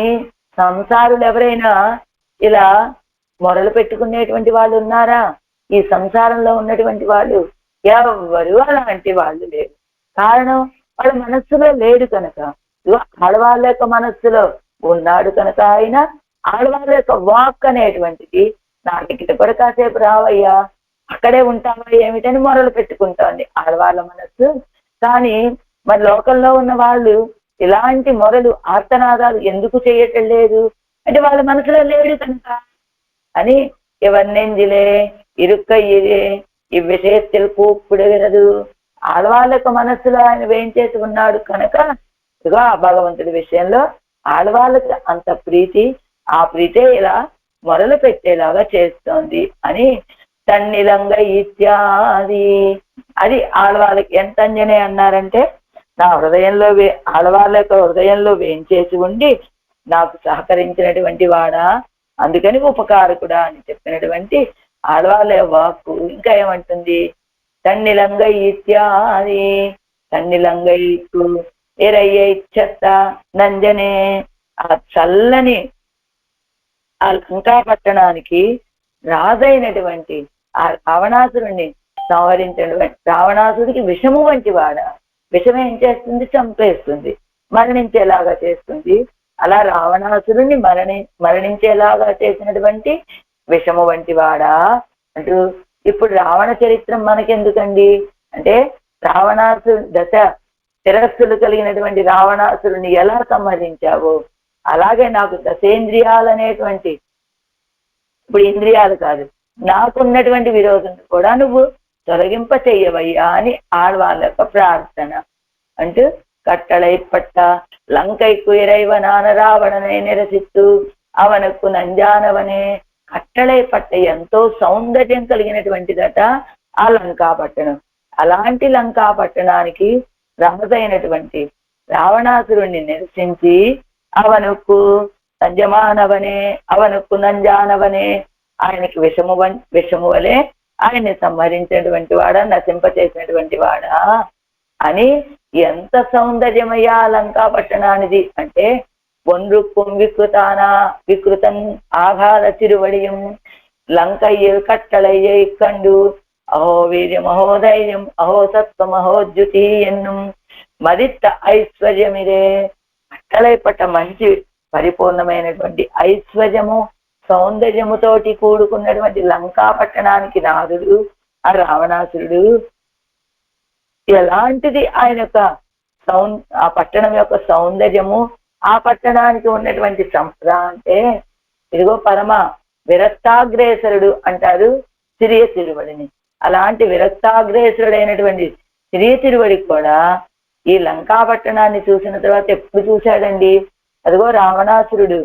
సంసారులు ఎవరైనా ఇలా మొరలు పెట్టుకునేటువంటి వాళ్ళు ఉన్నారా? ఈ సంసారంలో ఉన్నటువంటి వాళ్ళు ఎవరు అలాంటి వాళ్ళు లేరు. కారణం వాళ్ళ మనస్సులో లేడు కనుక. ఆడవాళ్ళ యొక్క మనస్సులో ఉన్నాడు కనుక ఆయన ఆడవాళ్ళ యొక్క వాక్ అనేటువంటిది నా దగ్గర కూడా కాసేపు రావయ్యా, అక్కడే ఉంటావా ఏమిటని మొరలు పెట్టుకుంటోంది ఆడవాళ్ళ మనస్సు. కానీ మరి లోకంలో ఉన్న వాళ్ళు ఇలాంటి మొరలు ఆర్తనాదాలు ఎందుకు చేయటం లేదు అంటే వాళ్ళ మనసులో లేడు కనుక అని. ఎవరినెంజిలే ఇరుక్కయ్యే ఇవ్విషయத்தில் కూపిడుగిరదు. ఆడవాళ్ళ యొక్క మనస్సులో ఆయన వేయించేసి ఉన్నాడు కనుక ఇదిగో ఆ భగవంతుడి విషయంలో ఆడవాళ్ళకి అంత ప్రీతి, ఆ ప్రీతే ఇలా మొరలు పెట్టేలాగా చేస్తోంది అని. తన్నిలంగా ఇత్యాది అది ఆడవాళ్ళకి ఎంత అంజనే అన్నారంటే, నా హృదయంలో ఆడవాళ్ళ యొక్క హృదయంలో వేయించేసి ఉండి నాకు సహకరించినటువంటి వాడా, అందుకని ఉపకారకుడా అని చెప్పినటువంటి ఆడవాళ్ళ వాక్కు ఇంకా ఏమంటుంది, తన్నిలంగా ఇత్యాది తన్నిలంగా ఇట్లు ఎరయ్య ఇచ్చత్త నంజనే. ఆ చల్లని ఆ లంకా పట్టణానికి రాజైనటువంటి ఆ రావణాసురుణ్ణి సంహరించినటువంటి రావణాసుడికి విషము వంటి వాడ. విషం ఏం చేస్తుంది, చంపేస్తుంది, మరణించేలాగా చేస్తుంది. అలా రావణాసురుణ్ణి మరణించేలాగా చేసినటువంటి విషము వంటి వాడా అంటూ. ఇప్పుడు రావణ చరిత్రం మనకెందుకండి అంటే, రావణాసురు దశ శిరస్సులు కలిగినటువంటి రావణాసురుని ఎలా సంహరించావో అలాగే నాకు దశేంద్రియాలు అనేటువంటి, ఇప్పుడు ఇంద్రియాలు కాదు, నాకున్నటువంటి విరోధం కూడా నువ్వు తొలగింప చెయ్యవయ్యా అని ఆడవాళ్ళ యొక్క ప్రార్థన అంటూ. కట్టళైపట్ట లంకైకు ఇరైవనాన రావణనే నిరసిత్తు అవనకు నంజానవనే. కట్టళై పట్ట ఎంతో సౌందర్యం కలిగినటువంటిదట ఆ లంకా పట్టణం. అలాంటి లంకా పట్టణానికి రాజైనటువంటి రావణాసురుణ్ణి నిరసించి అవనుకు సంజమానవనే అవనుకు నంజానవనే, ఆయనకి విషము వలె ఆయన్ని సంహరించినటువంటి వాడా, నశింపచేసినటువంటి వాడా అని. ఎంత సౌందర్యమయ్యా లంకా పట్టణానిది అంటే, ஒன்றுக்கும் விக்ருதன் ஆகாத திருவடியும் லங்கையில் கட்டளையை கண்டு அஹோ வீரியம் அஹோ தைரியம் அஹோ சத்வம் அஹோ ஜுதி என்னும் మదిత్త ఐశ్వర్యమిదే. కట్టలైపట్ట మంచి పరిపూర్ణమైనటువంటి ఐశ్వర్యము సౌందర్యముతోటి కూడుకున్నటువంటి లంకా పట్టణానికి నాదుడు ఆ రావణాసురుడు. ఎలాంటిది ఆయన యొక్క ఆ పట్టణం యొక్క సౌందర్యము, ఆ పట్టణానికి ఉన్నటువంటి సంపద అంటే ఇదిగో పరమ విరక్తాగ్రేసరుడు అంటారు సిరియ తిరువడిని. అలాంటి విరక్తాగ్రేసరుడైనటువంటి సిరియ తిరువడికి కూడా ఈ లంకా పట్టణాన్ని చూసిన తర్వాత ఎప్పుడు చూశాడండి? అదిగో రావణాసురుడు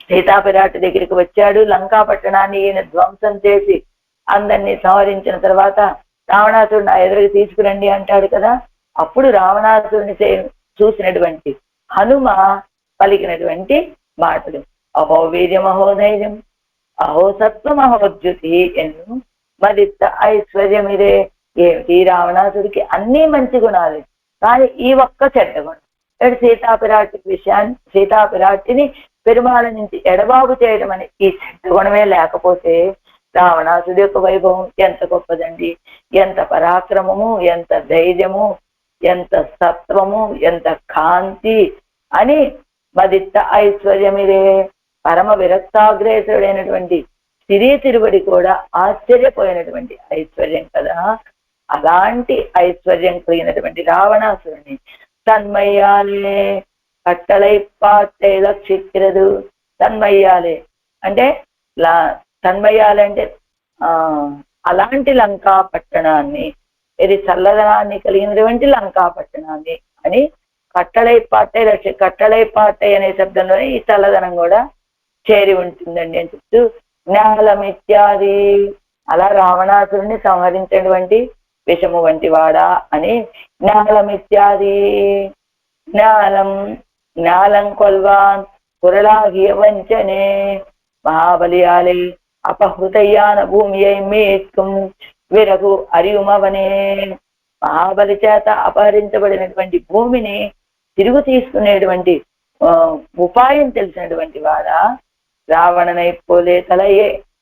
సీతాపిరాటి దగ్గరికి వచ్చాడు. లంకా పట్టణాన్ని ఈయన ధ్వంసం చేసి అందరినీ సంహరించిన తర్వాత రావణాసురుడు నా ఎదురుకి తీసుకురండి అంటాడు కదా. అప్పుడు రావణాసురుని చూసినటువంటి హనుమ పలికినటువంటి మాటలు అహో వీర్యం అహో ధైర్యం అహో సత్వం అహోద్యుతి ఎన్ను మదిత్త ఐశ్వర్యం ఇదే. ఏమిటి రావణాసుడికి అన్ని మంచి గుణాలు, కానీ ఈ ఒక్క చెడ్డ గుణం. సీతాపిరాటిని పెరుమాళ నుంచి ఎడబాబు చేయడం అని ఈ చెడ్డ గుణమే లేకపోతే రావణాసుడి యొక్క వైభవం ఎంత గొప్పదండి! ఎంత పరాక్రమము, ఎంత ధైర్యము, ఎంత సత్వము, ఎంత కాంతి అని మదిత్త ఐశ్వర్యమిదే. పరమ విరక్తాగ్రేసుడైనటువంటి సిరి తిరువడి కూడా ఆశ్చర్యపోయినటువంటి ఐశ్వర్యం కదా. అలాంటి ఐశ్వర్యం కలిగినటువంటి రావణాసురుని తన్మయ్యాలే కట్టలై పాటై లక్షిక్கிறது. తన్మయ్యాలే అంటే తన్మయ్యాలే అంటే అలాంటి లంకా పట్టణాన్ని, ఇది చల్లదనాన్ని కలిగినటువంటి లంకా పట్టణాన్ని అని కట్టలై పాటై కట్టలై పాటై అనే శబ్దంలోనే ఈ చల్లదనం కూడా చేరి ఉంటుందండి అని చెప్తూ జ్ఞానం ఇత్యాది. అలా రావణాసురుణ్ణి సంహరించినటువంటి విషము వంటి వాడా అని జ్ఞానం ఇత్యాది. జ్ఞానం కొల్వాన్ కురళాగియ వంచనే మహాబలియాలే అపహృతయ్యాన భూమియై మీత్కం విరగు అరియుమవనే. మహాబలి చేత అపహరించబడినటువంటి భూమిని తిరుగు తీసుకునేటువంటి ఉపాయం తెలిసినటువంటి వాడా రావణనై పోలే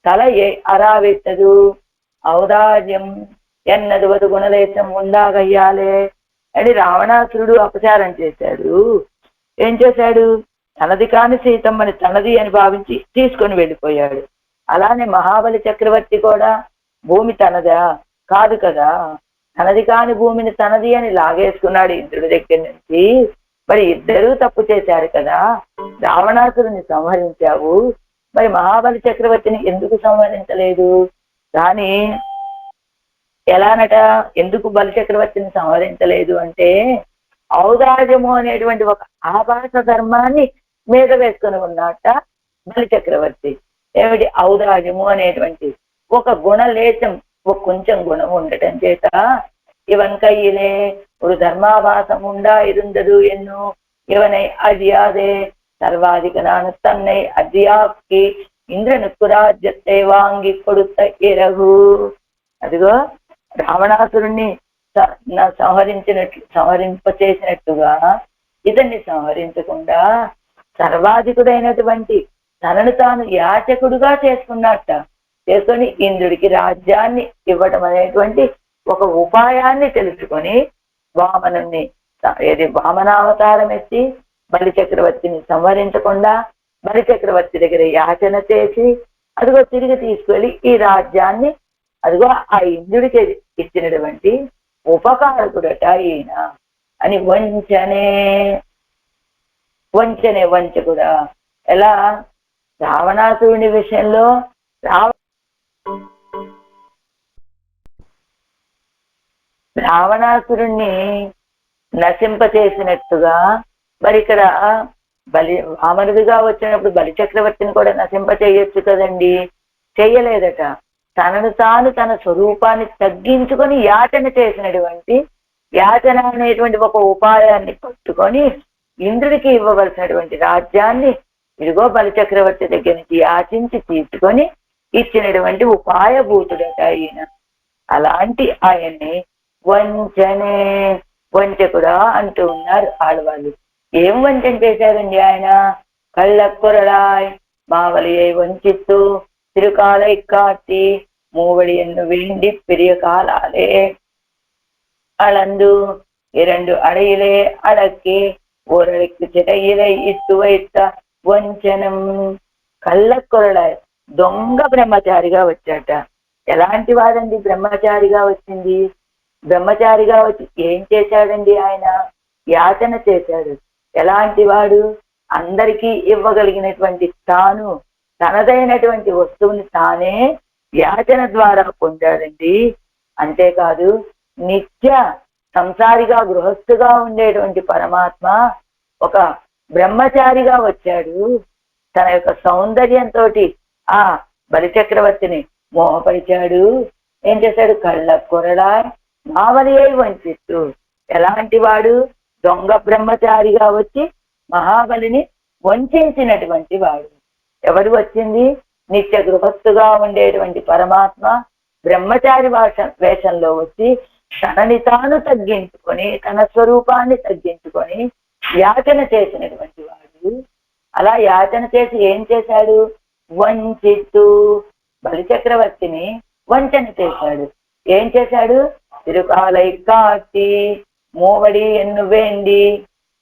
తలయే అరావిట్టదు ఔదార్యం ఎన్నదువదు గుణలేశం ఉందాగయ్యాలే అని రావణాసురుడు అపచారం చేశాడు. ఏం చేశాడు? తనది కాని సీతమ్మని తనది అని భావించి తీసుకొని వెళ్ళిపోయాడు. అలానే మహాబలి చక్రవర్తి కూడా భూమి తనదా కాదు కదా, తనది కాని భూమిని తనది అని లాగేసుకున్నాడు ఇంద్రుడి దగ్గర నుంచి. మరి ఇద్దరూ తప్పు చేశారు కదా. రావణాసురుని సంహరించావు, మరి మహాబలి చక్రవర్తిని ఎందుకు సంహరించలేదు? కానీ ఎలానట, ఎందుకు బలి చక్రవర్తిని సంహరించలేదు అంటే ఔదార్యము అనేటువంటి ఒక ఆభాస ధర్మాన్ని మీద వేసుకుని ఉన్నట్ట బలి చక్రవర్తి. ఏమిటి ఔదార్యము అనేటువంటి ఒక గుణలేశం, ఒక కొంచెం గుణం ఉండటం చేత ఇవన్ కయ్యిలే ஒரு ధర్మాభాసం ఉండా இருந்தது என்னும் இவனை அறியாதே சர்வாதிகனான தன்னை அர்ஜியாக்கி ఇంద్రనుకు రాజ్యத்தை వాంగి కొడుత ఎరగు. అదిగో రావణాసురుణ్ణి సంహరింపచేసినట్టుగా ఇతన్ని సంహరించకుండా సర్వాధికుడైనటువంటి తనను తాను యాచకుడుగా చేసుకున్నట్ట. చేసుకొని ఇంద్రుడికి రాజ్యాన్ని ఇవ్వటం అనేటువంటి ఒక ఉపాయాన్ని తెలుసుకొని వామనుణ్ణి వామనావతారం ఎత్తి బలి చక్రవర్తిని సంహరించకుండా బలి చక్రవర్తి దగ్గర యాచన చేసి అదిగో తిరిగి తీసుకువెళ్ళి ఈ రాజ్యాన్ని అదిగో ఆ ఇంద్రుడికి ఇచ్చినటువంటి ఉపకారకుడట ఈయన అని వంచకుడా. ఎలా రావణాసురుని విషయంలో రావణాసురుణ్ణి నశింపచేసినట్టుగా మరి ఇక్కడ వామనుడిగా వచ్చినప్పుడు బలి చక్రవర్తిని కూడా నశింపచేయొచ్చు కదండి. చెయ్యలేదట. తనను తాను తన స్వరూపాన్ని తగ్గించుకొని యాచన చేసినటువంటి యాచన అనేటువంటి ఒక ఉపాయాన్ని పట్టుకొని ఇంద్రుడికి ఇవ్వవలసినటువంటి రాజ్యాన్ని ఇదిగో బలి చక్రవర్తి దగ్గర నుంచి యాచించి తీసుకొని ఇచ్చినటువంటి ఉపాయభూతుడట ఈయన. అలాంటి ఆయన్ని వంచకుడా అంటూ ఉన్నారు ఆడవాళ్ళు. ఏం వంచన చేశాడండి ఆయన? కళ్ళక్కురలాయ్ మావలిயை వంచిత్తు తిరుకాలై కాட்டி మూవడి ఎన్ను వేండి పెరియ కాలాలే அளந்து 2 அடையிலே அடக்கி ஓரடிக்கு சிறையிலை ఇత్తు వైத்த వంచనం. కళ్ళక్కురలాయ్ దొంగ బ్రహ్మచారిగా వచ్చాట. ఎలాంటి వాడండి బ్రహ్మచారిగా వచ్చింది? బ్రహ్మచారిగా వచ్చి ఏం చేశాడండి ఆయన? యాచన చేశాడు. ఎలాంటి వాడు? అందరికీ ఇవ్వగలిగినటువంటి తాను తనదైనటువంటి వస్తువుని తానే యాచన ద్వారా పొందాడండి. అంతేకాదు నిత్య సంసారిగా గృహస్థుగా ఉండేటువంటి పరమాత్మ ఒక బ్రహ్మచారిగా వచ్చాడు. తన యొక్క సౌందర్యంతో ఆ బలిచక్రవర్తిని మోహపరిచాడు. ఏం చేశాడు? కళ్ళక్కురలా మావలి అయి వంచిత్తు. ఎలాంటి వాడు? దొంగ బ్రహ్మచారిగా వచ్చి మహాబలిని వంచినటువంటి వాడు. ఎవరు వచ్చింది? నిత్య గృహస్థుగా ఉండేటువంటి పరమాత్మ బ్రహ్మచారి వేషంలో వచ్చి తనని తాను తగ్గించుకొని తన స్వరూపాన్ని తగ్గించుకొని యాచన చేసినటువంటి వాడు. అలా యాచన చేసి ఏం చేశాడు? వంచిత్తు. బలిచక్రవర్తిని వంచన చేశాడు. ఏం చేశాడు? తిరుకాలై కాటి మూవడి ఎన్ను వేండి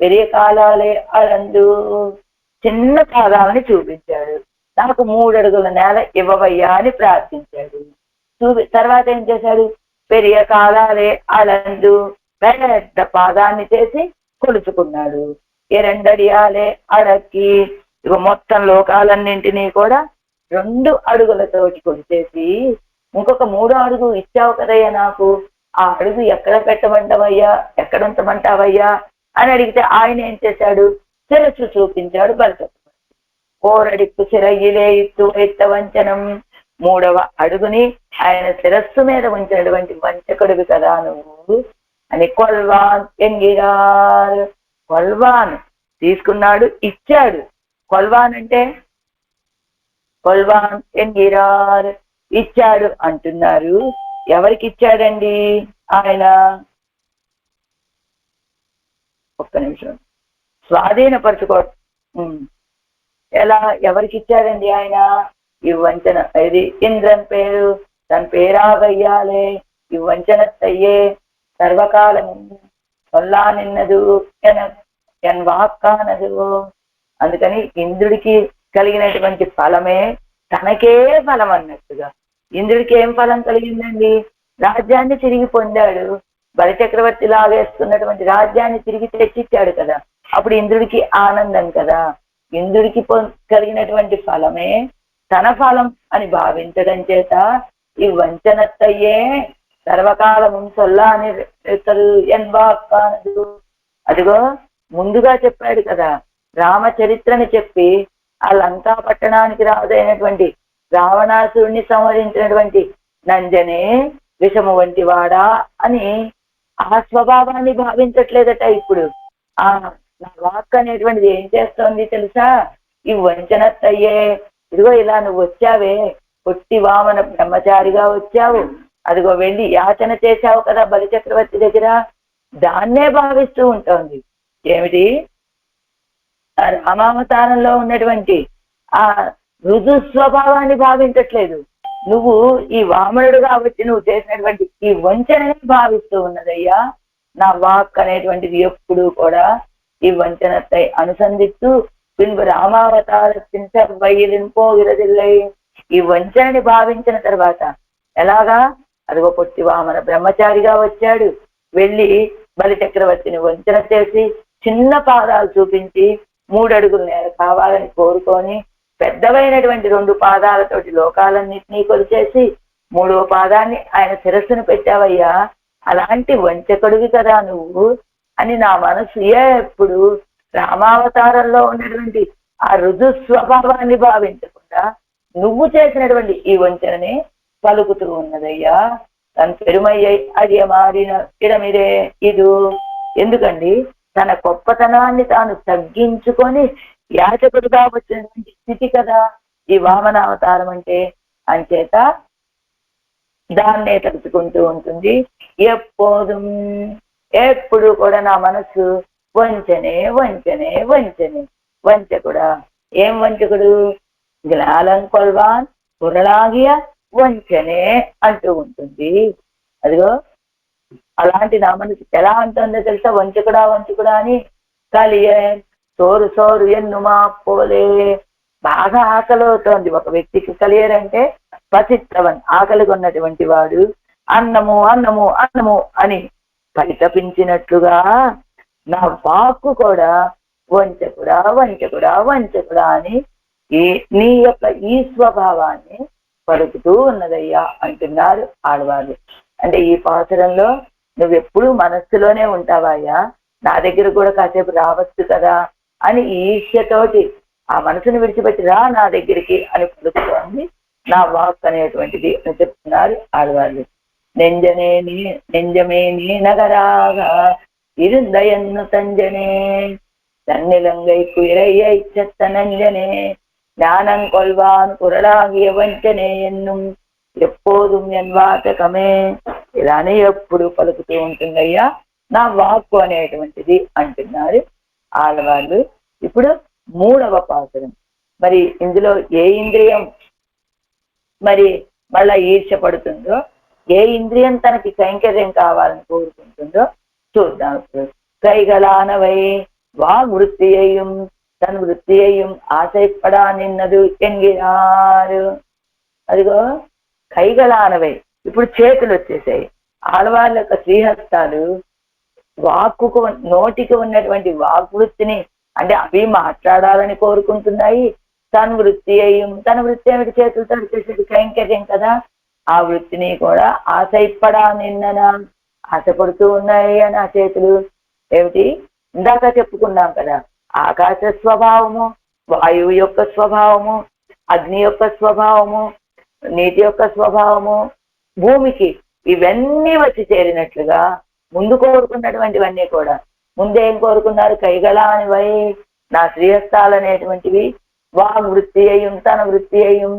పెరియ కాలాలే అలందు. చిన్న పాదాలని చూపించాడు. నాకు 3 అడుగుల నేల ఇవ్వవయ్యా అని ప్రార్థించాడు. తర్వాత ఏం చేశాడు? పెరియ కాలాలే అలందు పెద్ద పాదాన్ని చేసి కొలుచుకున్నాడు. 2 అడియాలే అడక్కి ఇక మొత్తం లోకాలన్నింటినీ కూడా 2 అడుగులతోటి కొలిచేసి ఇంకొక 3వ అడుగు ఇచ్చావు కదయ్యా నాకు, ఆ అడుగు ఎక్కడ పెట్టమంటావయ్యా, ఎక్కడ ఉంచమంటావయ్యా అని అడిగితే ఆయన ఏం చేశాడు? శిరస్సు చూపించాడు బలిచక్రవర్తి. ఓరడిక్కు చిరయ్యిలే ఇత్తు ఎత్త వంచనం. 3వ అడుగుని ఆయన శిరస్సు మీద ఉంచినటువంటి వంచకుడివి కదా నువ్వు అని కొల్వాన్ ఎంగిరార్. కొల్వాన్ తీసుకున్నాడు, ఇచ్చాడు. కొల్వాన్ అంటే కొల్వాన్ ఎంగిరార్ ఇచ్చాడు అంటున్నారు. ఎవరికి ఇచ్చాడండి ఆయన? ఒక్క నిమిషం స్వాధీనపరచుకో. ఎలా ఎవరికి ఇచ్చాడండి ఆయన ఈ వంచన? ఇది ఇంద్రన్ పేరు, తన పేరా వెయ్యాలే ఈ వంచన తయ్యే సర్వకాలం సొల్లా నిన్నదు ఎన్ వాక్కానదు. అందుకని ఇంద్రుడికి కలిగినటువంటి ఫలమే తనకే ఫలం అన్నట్టుగా. ఇంద్రుడికి ఏం ఫలం కలిగిందండి? రాజ్యాన్ని తిరిగి పొందాడు. బలిచక్రవర్తి లాగేస్తున్నటువంటి రాజ్యాన్ని తిరిగి తెచ్చిచ్చాడు కదా, అప్పుడు ఇంద్రుడికి ఆనందం కదా. ఇంద్రుడికి కలిగినటువంటి ఫలమే తన ఫలం అని భావించడం చేత ఈ వంచనత్తయ్యే సర్వకాలము సొల్లా అని ఎన్బాకానదు. అదిగో ముందుగా చెప్పాడు కదా, రామచరిత్రని చెప్పి ఆ లంకా పట్టణానికి రాదైనటువంటి రావణాసురుణ్ణి సంహరించినటువంటి నంజనే విషము వంటి వాడా అని ఆ స్వభావాన్ని భావించట్లేదట. ఇప్పుడు ఆ నా వాక్ అనేటువంటిది ఏం చేస్తోంది తెలుసా? ఈ వంచనత్తయ్యే. ఇదిగో ఇలా నువ్వు వచ్చావే, పొట్టి వామన బ్రహ్మచారిగా వచ్చావు, అదిగో వెళ్ళి యాచన చేశావు కదా బలిచక్రవర్తి దగ్గర, దాన్నే భావిస్తూ ఉంటుంది. ఏమిటి? రామావతారంలో ఉన్నటువంటి ఆ రుజు స్వభావాన్ని భావించట్లేదు. నువ్వు ఈ వామనుడుగా వచ్చి నువ్వు చేసినటువంటి ఈ వంచనని భావిస్తూ ఉన్నదయ్యా. నా వాక్ అనేటువంటిది ఎప్పుడు కూడా ఈ వంచనத்தை అనుసంధిస్తూ పిன்பு రామావతారத்தின் செவ்வையிலின் போகிறதில்லை. ఈ వంచనని భావించిన తర్వాత ఎలాగా? అదిగో పొట్టి వామన బ్రహ్మచారిగా వచ్చాడు, వెళ్ళి బలిచక్రవర్తిని వంచన చేసి చిన్న పాదాలు చూపించి 3 అడుగుల నేల కావాలని కోరుకొని పెద్దవైనటువంటి 2 పాదాలతోటి లోకాలన్నింటినీ కొలిచేసి 3వ పాదాన్ని ఆయన శిరస్సును పెట్టావయ్యా. అలాంటి వంచకుడివి కదా నువ్వు అని నా మనసు ఎప్పుడు రామావతారంలో ఉన్నటువంటి ఆ రుజు స్వభావాన్ని భావించకుండా నువ్వు చేసినటువంటి ఈ వంచనని పలుకుతూ ఉన్నదయ్యా. తన పెరుమయ్యై అది మారిన ఇడమిదే ఇదు. ఎందుకండి? తన గొప్పతనాన్ని తాను తగ్గించుకొని యాచకుడుగా వచ్చినటువంటి స్థితి కదా ఈ వామనావతారం అంటే. అంచేత దాన్నే తలుచుకుంటూ ఉంటుంది ఎప్పుడు కూడా నా మనసు వంచనే వంచనే వంచనే. వంచకుడా. ఏం వంచకుడు? జ్ఞానం కొల్వాన్ పురళాగియ వంచనే అంటూ ఉంటుంది. అదిగో అలాంటి నా మనసు ఎలా అంటుందో తెలుసా? వంచకుడా వంచకుడా అని. కలియే సోరు సోరు ఎన్నుమా పోలే. బాగా ఆకలి అవుతోంది ఒక వ్యక్తికి. కలియరంటే పసిత్రవన్, ఆకలిగా ఉన్నటువంటి వాడు. అన్నము అన్నము అన్నము అని పరితపించినట్లుగా నా వాక్కు కూడా వంచకుడా వంచకుడా వంచకుడా అని నీ యొక్క ఈ స్వభావాన్ని పలుకుతూ ఉన్నదయ్యా అంటున్నారు ఆడవాళ్ళు. అంటే ఈ పాత్రలో నువ్వెప్పుడు మనస్సులోనే ఉంటావయ్యా, నా దగ్గర కూడా కాసేపు రావచ్చు కదా అని ఈర్ష్యతోటి ఆ మనసును విడిచిపెట్టి రా నా దగ్గరికి అని పలుకుతోంది నా వాక్ అనేటువంటిది అని చెప్తున్నారు ఆడవాళ్ళు. నెంజమే నీ నగరాగా இருந்தயன்னு தஞ்சனே தன்னிலங்கைக்கு இறையை செத்த நஞ்சனே ஞானம் கொள்வான் குரலாகிய వంచనే ఎన్నుం ఎప్పోదుం ఎన్ వాచకమే. ఇలానే ఎప్పుడు పలుకుతూ ఉంటుందయ్యా నా వాక్కు అనేటువంటిది అంటున్నారు ఆడవాళ్ళు. ఇప్పుడు మూడవ పాత్రం. మరి ఇందులో ఏ ఇంద్రియం మరి మళ్ళా ఈర్ష్య పడుతుందో, ఏ ఇంద్రియం తనకి కైంకర్యం కావాలని కోరుకుంటుందో చూద్దాం. కైగలానవై వా వృత్తియైயும் తన వృత్తియైயும் ఆశైపడా నిన్నదు ఎంగినారు. అదిగో కైగలానవై, ఇప్పుడు చేతులు వచ్చేసాయి. ఆడవాళ్ళ యొక్క శ్రీహస్తాలు వాక్కుకు, నోటికి ఉన్నటువంటి వాగ్వృత్తిని అంటే అవి మాట్లాడాలని కోరుకుంటున్నాయి. తన వృత్తి అయ్యం, తన వృత్తి ఏమిటి? చేతులతో చేసేది కైంకర్యం కదా. ఆ వృత్తిని కూడా ఆశైపడా నిన్ననా, ఆశపడుతూ ఉన్నాయి అని ఆ చేతులు. ఏమిటి? ఇందాక చెప్పుకున్నాం కదా, ఆకాశ స్వభావము, వాయువు యొక్క స్వభావము, అగ్ని యొక్క స్వభావము, నీటి యొక్క స్వభావము, భూమికి ఇవన్నీ వచ్చి చేరినట్లుగా ముందు కోరుకున్నటువంటివన్నీ కూడా ముందేం కోరుకున్నారు? కైగలానివై నా శ్రీహస్తాలు అనేటువంటివి వా వృత్తి అయ్యం తన వృత్తి అయ్యం,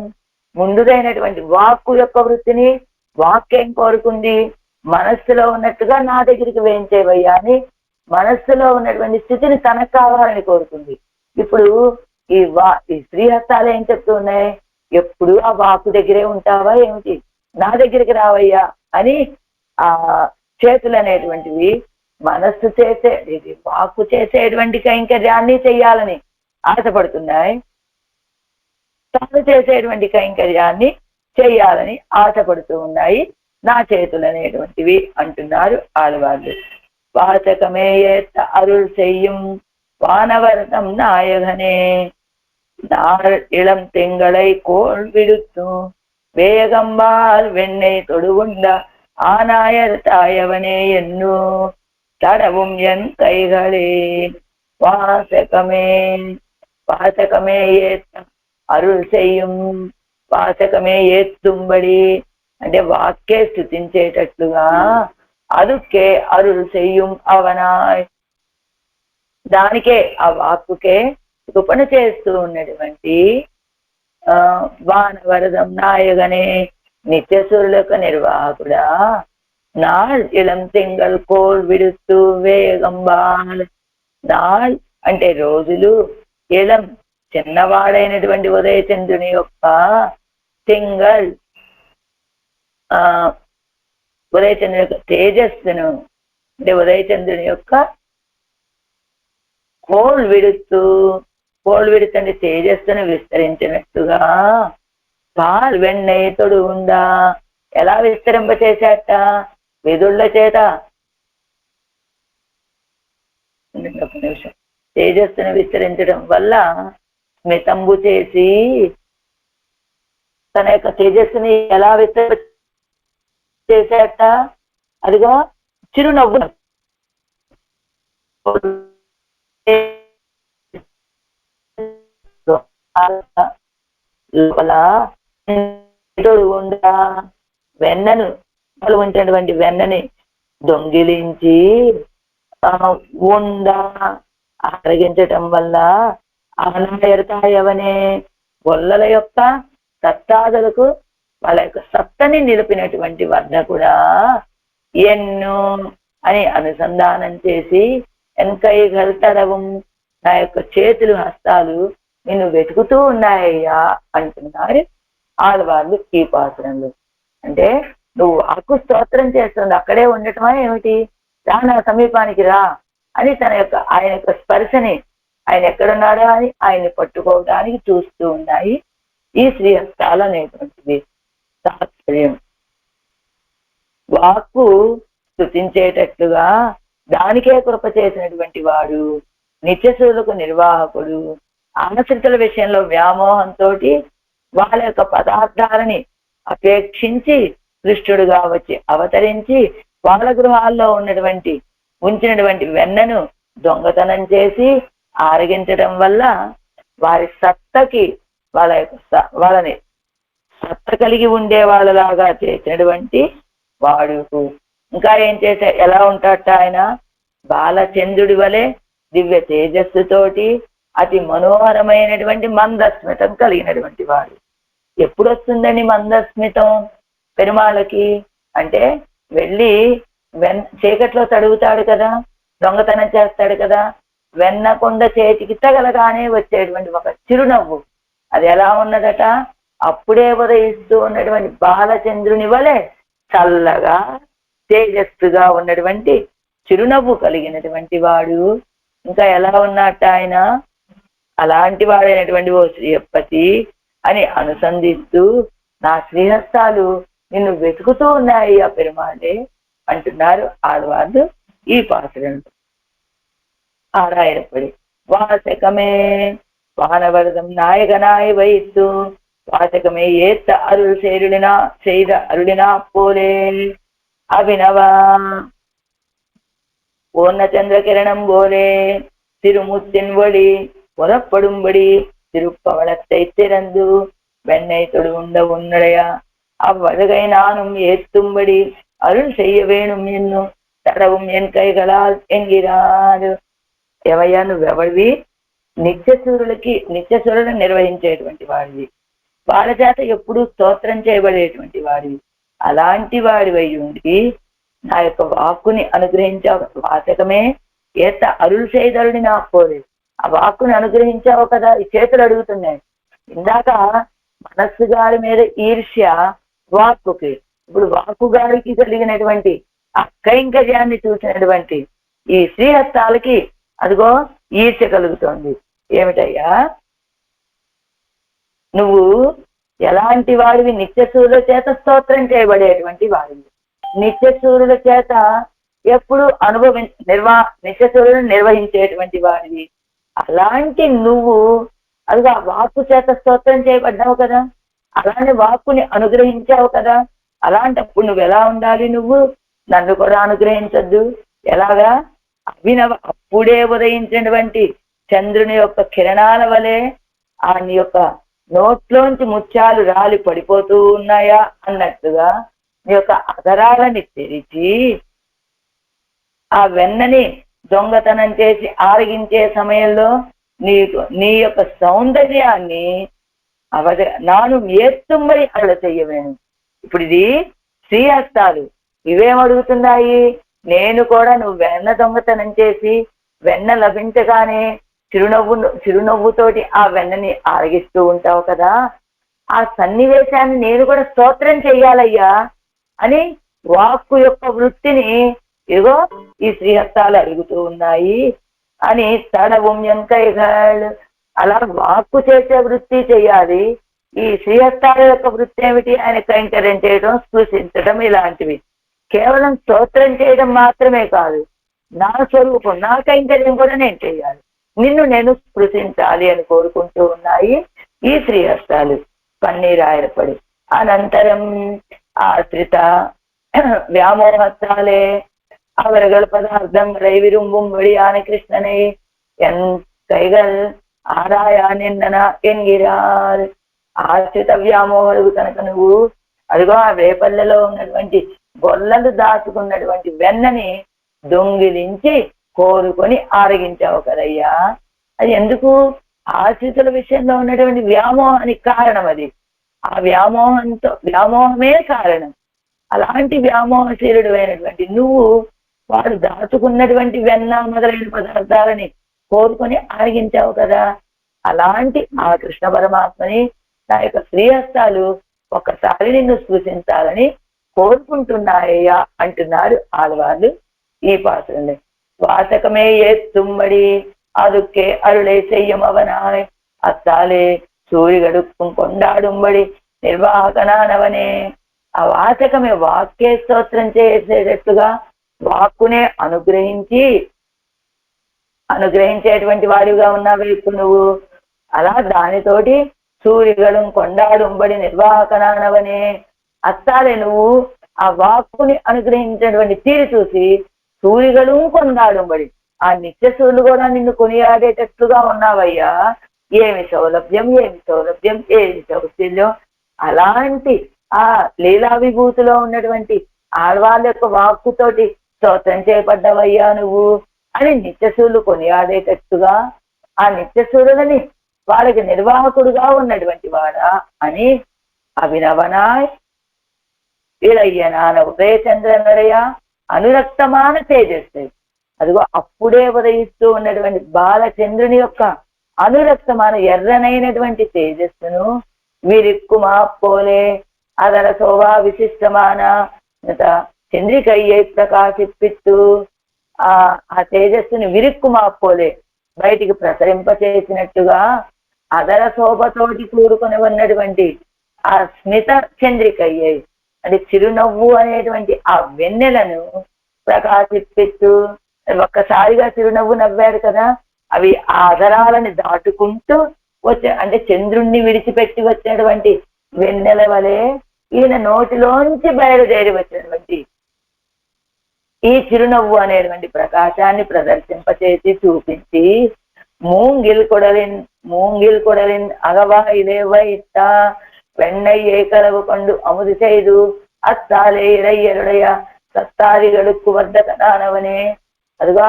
ముందుదైనటువంటి వాక్కు యొక్క వృత్తిని వాక్యం కోరుకుంది. మనస్సులో ఉన్నట్టుగా నా దగ్గరికి వేయించేవయ్యా అని మనస్సులో ఉన్నటువంటి స్థితిని తనకు కావాలని కోరుకుంది. ఇప్పుడు ఈ శ్రీహస్తాలు ఏం చెప్తూ ఉన్నాయి? ఎప్పుడు ఆ వాక్కు దగ్గరే ఉంటావా ఏమిటి? నా దగ్గరికి రావయ్యా అని ఆ చేతులు అనేటువంటివి మనస్సు చేసే వాక్కు చేసేటువంటి కైంకర్యాన్ని చెయ్యాలని ఆశపడుతున్నాయి. తాను చేసేటువంటి కైంకర్యాన్ని చెయ్యాలని ఆశపడుతూ ఉన్నాయి నా చేతులు అనేటువంటివి అంటున్నారు ఆడవాళ్ళు. వాచకమే ఏత్త అరుள் செய்யும் வானவரதம் நாயகனே நாள் இளம் திங்களை கோள் விடுத்து வேகம்பால் வெண்ணெய் தொடுவுண்ட ஆனாயர் தாயவனே என்னோ தடவும் என் கைகளே. வாசகமே వాచకమే ఏత్త అరుள் செய்யும், వాచకమే ఏత్తుంబడి అంటే వాక్కే స్థుతించేటట్లుగా, అదుకే అరుள் செய்யும் అవనాయ్ దానికే ఆ వాక్కుకే కృపణ చేస్తూ ఉన్నటువంటి వానవరదం నాయగనే నిత్యసురులకు నిర్వాహకుడా. నాళ్ ఇళం తింగల్ కోల్ విడుస్తూ వేగంబాల్. నాళ్ అంటే రోజులు, ఇళం చిన్నవాడైనటువంటి ఉదయచంద్రుని యొక్క, తింగల్ ఉదయచంద్రుని యొక్క తేజస్సును అంటే ఉదయచంద్రుని యొక్క కోల్ విడుస్తూ, కోల్ విడుతంటే తేజస్సును విస్తరించినట్టుగా, పాల్ వెన్నెయ్య తొడు ఉందా ఎలా విస్తరింప చేశాట? వెదుళ్ళ చేత. ఒక నిమిషం. తేజస్సును విస్తరించడం వల్ల స్మితంబు చేసి తన యొక్క తేజస్సుని ఎలా విస్తరింప చేశాట? అదిగా చిరునవ్వు లోపల వెన్నను ఉంచినటువంటి వెన్నని దొంగిలించి ఉండ ఆరగించటం వల్ల ఆనాయరతాయవనే గొల్లల యొక్క సత్తాదులకు వాళ్ళ యొక్క సత్తని నిలిపినటువంటి వర్ణ కూడా ఎన్నో అని అనుసంధానం చేసి ఎన్కైగల్ తడవం, నా యొక్క చేతులు హస్తాలు నిన్ను వెతుకుతూ ఉన్నాయ్యా అంటున్నారు ఆడవాళ్ళు ఈ పాత్రలు. అంటే నువ్వు ఆకు స్తోత్రం చేస్తుంది అక్కడే ఉండటమా ఏమిటి, రా నా సమీపానికి రా అని ఆయన యొక్క స్పర్శని, ఆయన ఎక్కడున్నాడా అని ఆయన్ని పట్టుకోవడానికి చూస్తూ ఉన్నాయి ఈ శ్రీహస్తాలు అనేటువంటిది తాత్పర్యం. వాక్కు స్తుతించేటట్లుగా దానికే కృప చేసినటువంటి వాడు, నిత్యశూలకు నిర్వాహకుడు, ఆనశ్రితుల విషయంలో వ్యామోహంతో వాళ్ళ యొక్క పదార్థాలని అపేక్షించి కృష్ణుడుగా వచ్చి అవతరించి వాళ్ళ గృహాల్లో ఉంచినటువంటి వెన్నను దొంగతనం చేసి ఆరగించడం వల్ల వారి సత్తకి వాళ్ళని సత్త కలిగి ఉండే వాళ్ళలాగా చేసినటువంటి వాడు. ఇంకా ఏం చేసా, ఎలా ఉంటాడట ఆయన, బాలచంద్రుడి వలె దివ్య తేజస్సుతోటి అతి మనోహరమైనటువంటి మందస్మితం కలిగినటువంటి వాడు. ఎప్పుడు వస్తుందని మందస్మితం పెరుమాళకి అంటే, వెళ్ళి చీకట్లో తడుగుతాడు కదా, దొంగతనం చేస్తాడు కదా, వెన్నకొండ చేతికి తగలగానే వచ్చేటువంటి ఒక చిరునవ్వు, అది ఎలా ఉన్నదట, అప్పుడే ఉదయిస్తూ ఉన్నటువంటి బాలచంద్రుని వలె చల్లగా తేజస్సుగా ఉన్నటువంటి చిరునవ్వు కలిగినటువంటి వాడు. ఇంకా ఎలా ఉన్నట్ట ఆయన, అలాంటి వాడైనటువంటి ఓ శ్రీయప్పతి అని అనుసంధిస్తూ నా శ్రీహస్తాలు నిన్ను వెతుకుతూ ఉన్నాయి ఆ పెరుమాళే అంటున్నారు ఆడవాళ్ళు ఈ పాత్రలు. ஆறாயிரப்படி வாசகமே வானவரதம் நாயகனாய் வைத்து வாசகமே ஏத்த அருள் செய்த அருளினா போலே அபினவா பூர்ணச்சந்திர கிரணம் போலே திருமுத்தின் ஒளி புறப்படும்படி திருப்பவளத்தை திறந்து வெண்ணை தொடு உண்ட உன்னுடையா அவ்வழகை நானும் ஏத்தும்படி அருள் செய்ய வேணும் என்னும் தடவும் என் கைகளால் என்கிறார். ఏమయ్యా నువ్వెవడివి, నిత్యసూరులను నిర్వహించేటువంటి వాడివి, వాళ్ళ చేత ఎప్పుడు స్తోత్రం చేయబడేటువంటి వాడివి, అలాంటి వాడివై ఉండి నా యొక్క వాక్కుని అనుగ్రహించావు. వాచకమే ఏత అరుள் చేయదరుని నాకు పోలేదు, ఆ వాక్కుని అనుగ్రహించావు కదా. ఈ చేతులు అడుగుతున్నాయి. ఇందాక మనస్సు గారి మీద ఈర్ష్య వాక్కుకి, ఇప్పుడు వాక్కు గారికి కలిగినటువంటి ఆ కైంకర్యాన్ని చూసినటువంటి ఈ శ్రీహస్తాలకి అదిగో ఈర్ష్య కలుగుతోంది. ఏమిటయ్యా, నువ్వు ఎలాంటి వాడివి, నిత్యసూరుల చేత స్తోత్రం చేయబడేటువంటి వాడివి, నిత్యసూరుల చేత ఎప్పుడు నిత్యసూరులను నిర్వహించేటువంటి వాడివి. అలాంటి నువ్వు అదిగో ఆ వాక్కు చేత స్తోత్రం చేయబడ్డావు కదా, అలానే వాక్కుని అనుగ్రహించావు కదా. అలాంటప్పుడు నువ్వు ఎలా ఉండాలి, నువ్వు నన్ను కూడా అనుగ్రహించద్దు. ఎలాగా, అభినవ అప్పుడే ఉదయించినటువంటి చంద్రుని యొక్క కిరణాల వలె ఆ నీ యొక్క నోట్లోంచి ముత్యాలు రాలి పడిపోతూ ఉన్నాయా అన్నట్టుగా నీ యొక్క అధరాలని తెరిచి ఆ వెన్నని దొంగతనం చేసి ఆరగించే సమయంలో నీ యొక్క సౌందర్యాన్ని నాను ఏత్తుమ్మడి అలా చెయ్యవేను. ఇప్పుడు ఇది శ్రీహస్తాలు ఇవేమడుగుతున్నాయి, నేను కూడా నువ్వు వెన్న దొంగతనం చేసి వెన్న లభించగానే చిరునవ్వుతోటి ఆ వెన్నని ఆరగిస్తూ ఉంటావు కదా, ఆ సన్నివేశాన్ని నేను కూడా స్తోత్రం చెయ్యాలయ్యా అని వాక్కు యొక్క వృత్తిని ఇదిగో ఈ శ్రీహస్తాలు అడుగుతూ ఉన్నాయి అని తడవం ఎంకైగాళ్ళు. అలా వాక్కు చేసే వృత్తి చెయ్యాలి. ఈ శ్రీహస్తాల యొక్క వృత్తి ఏమిటి, ఆయన కైంకర్యం చేయడం, స్పృశించడం, ఇలాంటివి. కేవలం స్తోత్రం చేయడం మాత్రమే కాదు, నా స్వరూపం, నా కైంకర్యం కూడా నేను చేయాలి, నిన్ను నేను స్పృశించాలి అని కోరుకుంటూ ఉన్నాయి ఈ శ్రీహస్తాలు. పన్నీరాయరపడి అనంతరం ఆశ్రిత వ్యామోహத்தாலே அவர்கள் பதார்த்தங்களை விரும்பும்படி ஆன கிருஷ்ணனை என் கைகள் ఆరాయా నిన్న ఎన్గిరార్. ఆశ్రిత వ్యామోహాలకు కనుక నువ్వు అదిగో ఆ రేపల్లెలో ఉన్నటువంటి గొల్లలు దాచుకున్నటువంటి వెన్నని దొంగిలించి కోరుకొని ఆరగించావు కదయ్యా. అది ఎందుకు, ఆశ్రితుల విషయంలో ఉన్నటువంటి వ్యామోహానికి కారణం అది. ఆ వ్యామోహమే కారణం. అలాంటి వ్యామోహశీలుడు అయినటువంటి నువ్వు వాడు దాచుకున్నటువంటి వెన్న మొదలైన పదార్థాలని కోరుకొని ఆరగించావు కదా. అలాంటి ఆ కృష్ణ పరమాత్మని నా యొక్క శ్రీహస్తాలు ఒక్కసారి నిన్ను స్పృశించాలని కోరుకుంటున్నాయ్యా అంటున్నారు ఆడవాళ్ళు ఈ పాత్రలే. వాసకమే ఏత్తుమ్మడి அதுக்கே அருளை செய்யும் அவனாய் அத்தாலே సూర్యుగడుక్కుం కొండాడుంబడి నిర్వాహకనానవనే. ఆ వాచకమే వాక్కే స్తోత్రం చేసేటట్టుగా వాక్కునే అనుగ్రహించేటువంటి వాడిగా ఉన్నావే ఇప్పుడు నువ్వు. అలా దానితోటి సూర్యుగడం కొండాడుంబడి నిర్వాహకనానవనే. అత్తాలే నువ్వు ఆ వాక్కుని అనుగ్రహించినటువంటి తీరు చూసి సూర్యుగడం కొండాడుంబడి ఆ నిత్యసూర్యులు కూడా నిన్ను కొనియాడేటట్లుగా ఉన్నావయ్యా. ఏమి సౌలభ్యం, ఏమి సౌలభ్యం, ఏమి సౌశల్యం. అలాంటి ఆ లీలా విభూతిలో ఉన్నటువంటి ఆడవాళ్ళ యొక్క వాక్కుతోటి స్తోత్రం చేయబడ్డవయ్యా నువ్వు అని నిత్యసూర్యులు కొనియాడేటట్టుగా ఆ నిత్యసూర్యులని వాళ్ళకి నిర్వాహకుడుగా ఉన్నటువంటి వాడా అని అభినవనాయ్ ఇళయ్యనాన ఉదయచంద్రనరయ అనురక్తమాన తేజస్సు. అదిగో అప్పుడే ఉదయిస్తూ ఉన్నటువంటి బాలచంద్రుని యొక్క అనురక్తమాన ఎర్రనైనటువంటి తేజస్సును విరిక్కుమా పోలే అదర శోభా విశిష్టమాన చంద్రికయ్యై ప్రకాశిప్పిత్తు. ఆ తేజస్సుని విరిక్కుమా పోలే బయటికి ప్రసరింపచేసినట్టుగా అదర శోభతోటి కూడుకొని ఉన్నటువంటి ఆ స్మిత చంద్రికయ్యై అంటే చిరునవ్వు అనేటువంటి ఆ వెన్నెలను ప్రకాశిప్పిత్తు. ఒక్కసారిగా చిరునవ్వు నవ్వాడు కదా, అవి ఆదరాలని దాటుకుంటూ వచ్చే అంటే చంద్రుణ్ణి విడిచిపెట్టి వచ్చినటువంటి వెన్నెల వలె ఈయన నోటిలోంచి బయలుదేరి వచ్చినటువంటి ఈ చిరునవ్వు అనేటువంటి ప్రకాశాన్ని ప్రదర్శింపచేసి చూపించి మూంగిల్ కొడలిన్ అగవా ఇదేవ ఇట్ట వెన్నై ఏకలవు పండు అముది చేయదు అత్తాలే ఇరయ్యరుడయ సత్తారిగడుక్కు వద్ద కనానవనే. అదిగా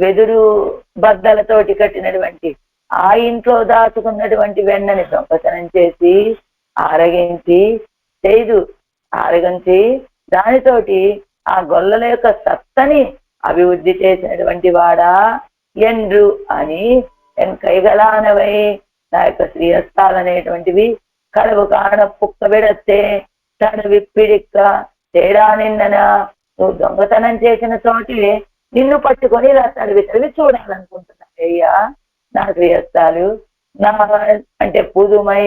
వెదురు బద్దలతోటి కట్టినటువంటి ఆ ఇంట్లో దాచుకున్నటువంటి వెన్నని దొంగతనం చేసి ఆరగించి దానితోటి ఆ గొల్లల యొక్క సత్తని అభివృద్ధి చేసినటువంటి వాడా ఎండ్రు అని కైగలానవై నా యొక్క శ్రీహస్తాలనేటువంటివి కడవు కాణ పుక్క విడతే తడ విప్పిడిక్క తేడా నిన్ననా. నువ్వు దొంగతనం చేసిన చోటి నిన్ను పట్టుకొని ఇలా తడివి చూడాలనుకుంటున్నా అయ్యా నా శ్రీహస్తాలు. నా అంటే పుదుమై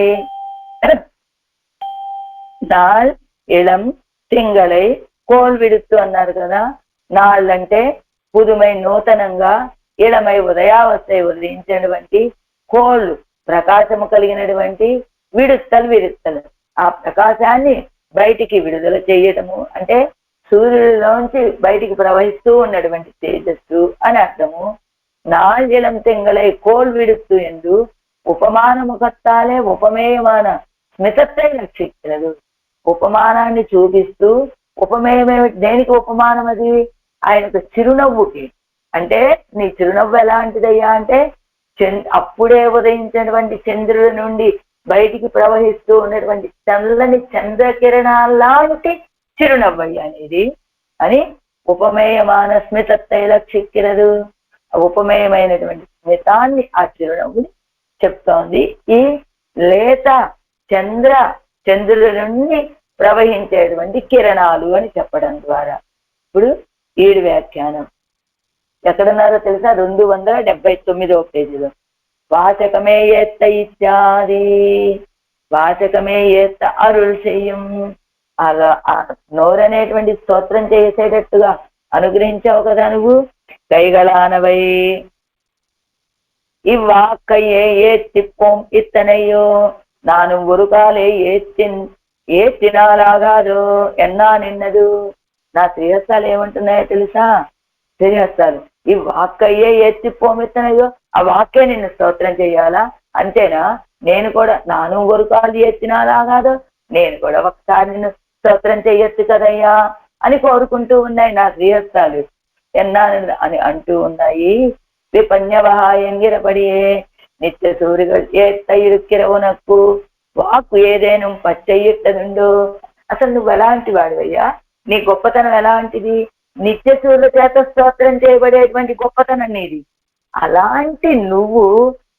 నాల్ ఇళం తింగళై కోల్ విడుతు అన్నారు కదా. నాళ్ళంటే పుదుమై నూతనంగా, ఇళమై ఉదయావస్థ ఉదయించినటువంటి, కోళ్ళు ప్రకాశము కలిగినటువంటి, విడుత్తలు ఆ ప్రకాశాన్ని బయటికి విడుదల చేయటము అంటే సూర్యుడిలోంచి బయటికి ప్రవహిస్తూ ఉన్నటువంటి తేజస్సు అని అర్థము. నాళ్యం తెంగళై కోల్ విడుతూ ఎందు ఉపమాన ముఖత్తాలే ఉపమేయమాన స్మితத்தை రక్షించినదు. ఉపమానాన్ని చూపిస్తూ ఉపమేయమే దేనికి ఉపమానం అది? ఆయనకు చిరునవ్వుకి. అంటే నీ చిరునవ్వు ఎలాంటిదయ్యా అంటే అప్పుడే ఉదయించినటువంటి చంద్రుడి నుండి బయటికి ప్రవహిస్తూ ఉన్నటువంటి చల్లని చంద్రకిరణాలాంటి చిరునవ్వయ్య అనేది అని ఉపమేయమాన స్మితத்தை రక్షిక్కిరదు. ఉపమేయమైనటువంటి స్మితాన్ని ఆ చిరునవ్వుని చెప్తోంది ఈ లేత చంద్రుడి నుండి ప్రవహించేటువంటి కిరణాలు అని చెప్పడం ద్వారా. ఇప్పుడు 7 వ్యాఖ్యానం ఎక్కడున్నారో తెలుసా? 279వ పేజీలో. వాచకమే ఏత్త ఇత్యాది వాచకమే ఏత్త అరుள் செய்யும். అలా నోరనేటువంటి స్తోత్రం చేసేటట్టుగా అనుగ్రహించావు కదా నువ్వు. కైగళానవై இவ்வாக்கையே ஏத்திப்போம் இத்தனையோ நானும் ஒரு காலே ఏత్తినాలాగాదో ఎన్నా నిన్నదు. నా శ్రీహస్తాలు ఏమంటున్నాయో తెలుసా? శ్రీహస్తాలు ఈ వాక్కయ్యే ఎత్తిపోమిత్తనయో ఆ వాక్కే నిన్ను స్తోత్రం చేయాలా అంతేనా? నేను కూడా నాను ఒరుకాలు ఎత్తినాలాగాదో నేను కూడా ఒకసారి నిన్ను స్తోత్రం చెయ్యొచ్చు కదయ్యా అని కోరుకుంటూ ఉన్నాయి నా శ్రీహస్తాలు. ఎన్నా అని అంటూ ఉన్నాయి. విపన్యవహాయంగిరపడియే నిత్య సూర్యుడు ఏత్త ఇరుక్కిరవునక్కు వాక్కు ఏదేను పచ్చయ్యిట్టదుండు. అసలు నువ్వు ఎలాంటి వాడివయ్యా? నీ గొప్పతనం ఎలాంటిది? నిత్యశూరుల చేత స్తోత్రం చేయబడేటువంటి గొప్పతనం నీది. అలాంటి నువ్వు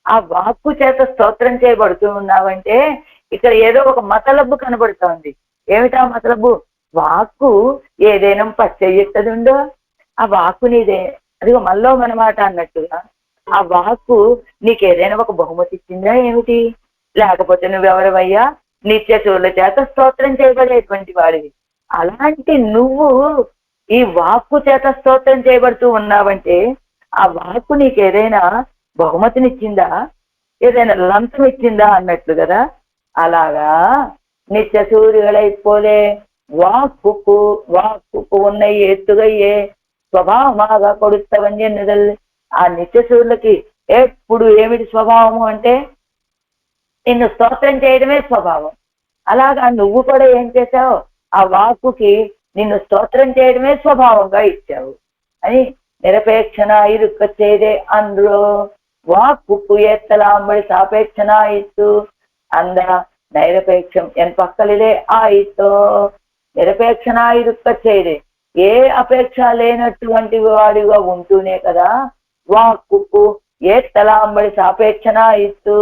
ఆ వాక్కు చేత స్తోత్రం చేయబడుతూ ఉన్నావంటే ఇక్కడ ఏదో ఒక మతలబు కనబడుతోంది. ఏమిటా మతలబు? వాక్కు ఏదైనా పచ్చయ్యెత్తదుండో ఆ వాక్కు నీదే. అదిగో మళ్ళీ మన మాట అన్నట్టుగా ఆ వాక్కు నీకేదైనా ఒక బహుమతి ఇచ్చిందా ఏమిటి? లేకపోతే నువ్వెవరివయ్యా? నిత్యశూరుల చేత స్తోత్రం చేయబడేటువంటి వాడివి. అలాంటి నువ్వు ఈ వాక్కు చేత స్తోత్రం చేయబడుతూ ఉన్నావంటే ఆ వాక్కు నీకేదైనా బహుమతినిచ్చిందా, ఏదైనా లంచం ఇచ్చిందా అన్నట్లు కదా. అలాగా నిత్య సూర్యుகளை போலே வாக்குக்கு உன்னை ஏத்துகையே స్వభావమాగా కొడుత్తవని ఎన్నుదల్. ఆ నిత్య సూర్యులకి ఎప్పుడు ఏమిటి స్వభావము అంటే నిన్ను స్తోత్రం చేయడమే స్వభావం. అలాగా నువ్వు కూడా ఏం చేశావు? ఆ వాక్కుకి నిన్ను స్తోత్రం చేయడమే స్వభావంగా ఇచ్చావు అని నిరపేక్షణ ఇరుక్క చేదే అందులో వాక్కుకు ఏత్తలాంబడి సాపేక్షణ ఇత్తు అంద నైరపేక్షం ఎన్ పక్కలిదే ఆయితో నిరపేక్షణ ఇరుక్క చేదే. ఏ అపేక్ష లేనటువంటి వాడిగా ఉంటూనే కదా వాక్కుకు ఏత్తలాంబడి సాపేక్షణ ఇత్తు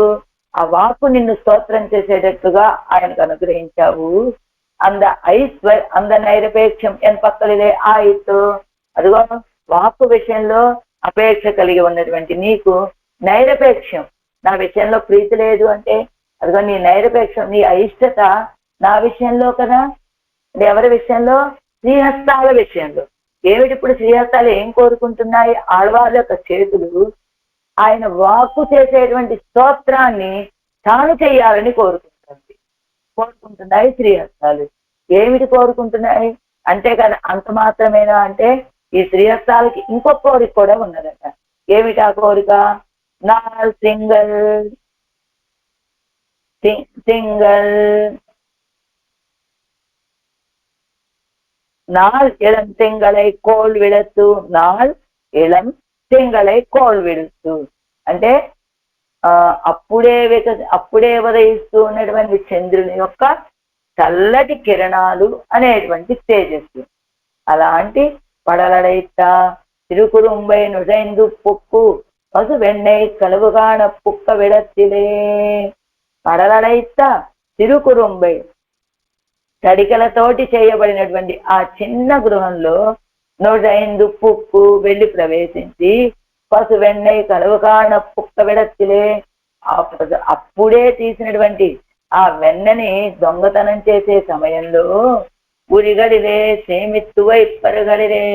ఆ వాక్కు నిన్ను స్తోత్రం చేసేటట్టుగా ఆయనకు అనుగ్రహించావు. అంద నైరపేక్షం ఎన్ పక్కలిదే ఆయితో. అదిగో వాక్కు విషయంలో అపేక్ష కలిగి ఉన్నటువంటి నీకు నైరపేక్షం, నా విషయంలో ప్రీతి లేదు అంటే అదిగో నీ నైరపేక్షం, నీ అయిష్టత నా విషయంలో కదా. ఎవరి విషయంలో? శ్రీహస్తాల విషయంలో. ఏమిటి ఇప్పుడు శ్రీహస్తాలు ఏం కోరుకుంటున్నాయి? ఆళ్వాళ్ళ యొక్క చేతులు ఆయన వాక్కు చేసేటువంటి స్తోత్రాన్ని తాను చెయ్యాలని కోరుకుంటున్నాయి శ్రీహస్తాలు. ఏమిటి కోరుకుంటున్నాయి అంటే కదా అంత మాత్రమేనా అంటే ఈ శ్రీహస్తాలకి ఇంకొక కోరిక కూడా ఉన్నదట. ఏమిటా కోరిక? నాల్ సింగల్ நாள் இளம் திங்களை கோல் విడత్తు. నాల్ ఇళం తింగళై కోల్ విడుతు అంటే అప్పుడే ఉదయిస్తూ ఉన్నటువంటి చంద్రుని యొక్క చల్లటి కిరణాలు అనేటువంటి తేజస్సు. అలాంటి పడలడైత తిరుకురుంబై నుడైందు పుక్కు పసు వెన్నై కలువుగాన పుక్క విడత్తిలే. పడలడైత తిరుకురుంబై తడికలతోటి చేయబడినటువంటి ఆ చిన్న గృహంలో 105 పుక్కు వెళ్ళి ప్రవేశించి పసు వెన్నై కలువుగాన పుక్క విడత్తిలే. అప్పుడే తీసినటువంటి ఆ వెన్నని దొంగతనం చేసే సమయంలో ఉరిగడిలే సేమిత్తువై పరుగడిలే.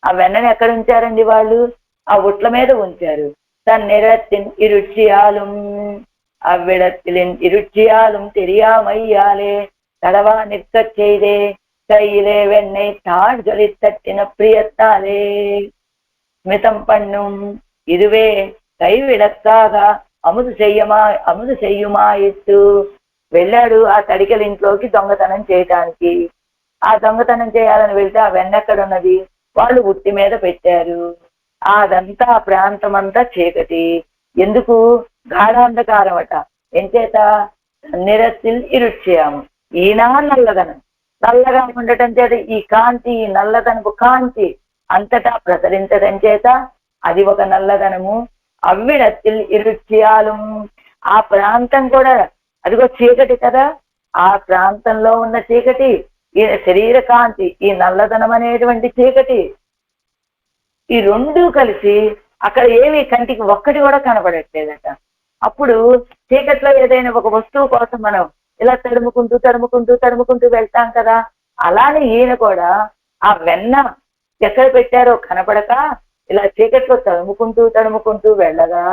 ఆ వెన్నని ఎక్కడ ఉంచారండి వాళ్ళు? ఆ ఉట్ల మీద ఉంచారు. తన్నిరత్తిన్ ఇరుచియాலும் అవ్విడత్తిలిన్ ఇరుచియాலும் தெரியாமையாலே தடவா நிற்க செய்தே கையிலே வெண்ணை தாழ்களை தட்டின பிரியத்தாலே ஸ்மிதம் பண்ணும் இதுவே కైవిడక్కాగ అముదు చెయ్యుమాయిత్తు. వెళ్ళాడు ఆ తడికల ఇంట్లోకి దొంగతనం చేయటానికి. ఆ దొంగతనం చేయాలని వెళ్తే ఆ వెన్నెక్కడున్నది? వాళ్ళు ఉట్టి మీద పెట్టారు. అదంతా ఆ ప్రాంతం అంతా చీకటి. ఎందుకు? గాఢాంధకారం అట. ఎంచేత నిరసిల్ ఇరుచ్చేయాము. ఈనా నల్లదనం, నల్లగా ఉండటం చేత ఈ కాంతి, ఈ నల్లదనపు కాంతి అంతటా ప్రసరించడం చేత అది ఒక నల్లదనము. అవ్విడత్తిల్ ఇరుచియాలు ఆ ప్రాంతం కూడా అదిగో చీకటి కదా. ఆ ప్రాంతంలో ఉన్న చీకటి, ఈ శరీర కాంతి, ఈ నల్లదనం అనేటువంటి చీకటి, ఈ రెండూ కలిసి అక్కడ ఏమి కంటికి ఒక్కటి కూడా కనబడట్లేదట. అప్పుడు చీకట్లో ఏదైనా ఒక వస్తువు కోసం మనం ఇలా తడుముకుంటూ వెళ్తాం కదా. అలానే ఈయన కూడా ఆ వెన్న ఎక్కడ పెట్టారో కనపడక ఇలా చీకట్లో తడుముకుంటూ వెళ్ళగా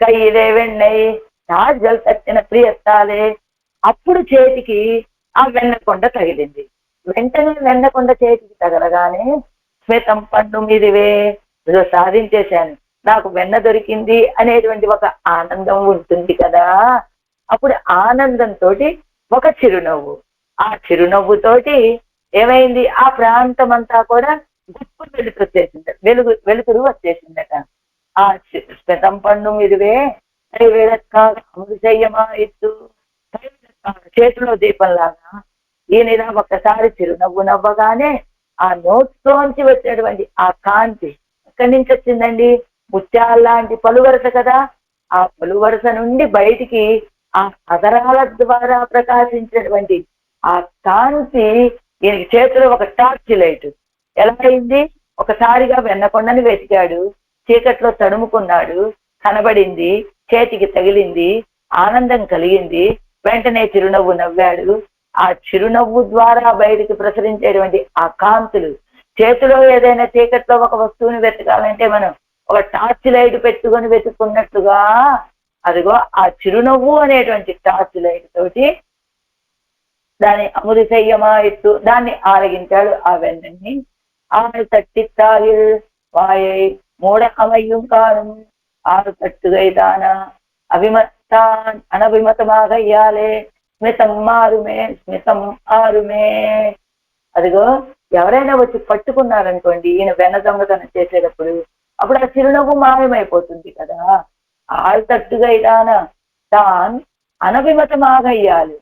కయ్యిలే వెన్నై తాజల్ తట్టిన ప్రియత్తాలే. అప్పుడు చేతికి ఆ వెన్నకొండ తగిలింది. వెంటనే వెన్నకొండ చేతికి తగలగానే స్మితం పన్ను మీదివే, సాధించేశాను, నాకు వెన్న దొరికింది అనేటువంటి ఒక ఆనందం ఉంటుంది కదా. అప్పుడు ఆనందంతో ఒక చిరునవ్వు, ఆ చిరునవ్వుతోటి ఏమైంది? ఆ ప్రాంతం అంతా కూడా గొప్ప వెలుతురు వచ్చేసిందట. ఆ స్మితం పన్ను మీదువే అమృత చెయ్యమా ఎత్తు. చేతిలో దీపంలాగా ఈయన ఒక్కసారి చిరునవ్వు నవ్వగానే ఆ నోట్లోంచి వచ్చినటువంటి ఆ కాంతి ఎక్కడి నుంచి వచ్చిందండి? ముత్యాల లాంటి పలువరస కదా, ఆ పలువరస నుండి బయటికి ఆ అదరాల ద్వారా ప్రకాశించినటువంటి ఆ కాంతి ఈయనకి చేతిలో ఒక టార్చ్ లైట్. ఎలా అయింది? ఒకసారిగా వెన్నకొండని వెతికాడు, చీకట్లో తడుముకున్నాడు, కనబడింది, చేతికి తగిలింది, ఆనందం కలిగింది, వెంటనే చిరునవ్వు నవ్వాడు. ఆ చిరునవ్వు ద్వారా బయటికి ప్రసరించేటువంటి ఆ కాంతులు, చేతిలో ఏదైనా చీకట్లో ఒక వస్తువుని వెతకాలంటే మనం ఒక టార్చ్ లైట్ పెట్టుకొని వెతుక్కున్నట్టుగా, అదిగో ఆ చిరునవ్వు అనేటువంటి టార్చ్ లైట్ తోటి దాని అముదిశయ్యమా ఎత్తు దాన్ని ఆరగించాడు ఆ వెన్నని. ஆறு தட்டித்தாயில் வாயை மூட அமையும் காணும் ஆறு தட்டுகைதானா అవిమత్తాన్ అనవిమతமாக ఇయ్యాలే స్మితం మారుమే స్మితం ఆరుమే. అదిగో ఎవరైనా వచ్చి పట్టుకున్నారనుకోండి ఈయన వెన్న దొంగతనం చేసేటప్పుడు, అప్పుడు ఆ చిరునవ్వు మాయమైపోతుంది కదా. ఆళ్తట్టుగా ఇదాన తాన్ అనవిమతமாக ఇయ్యాలి.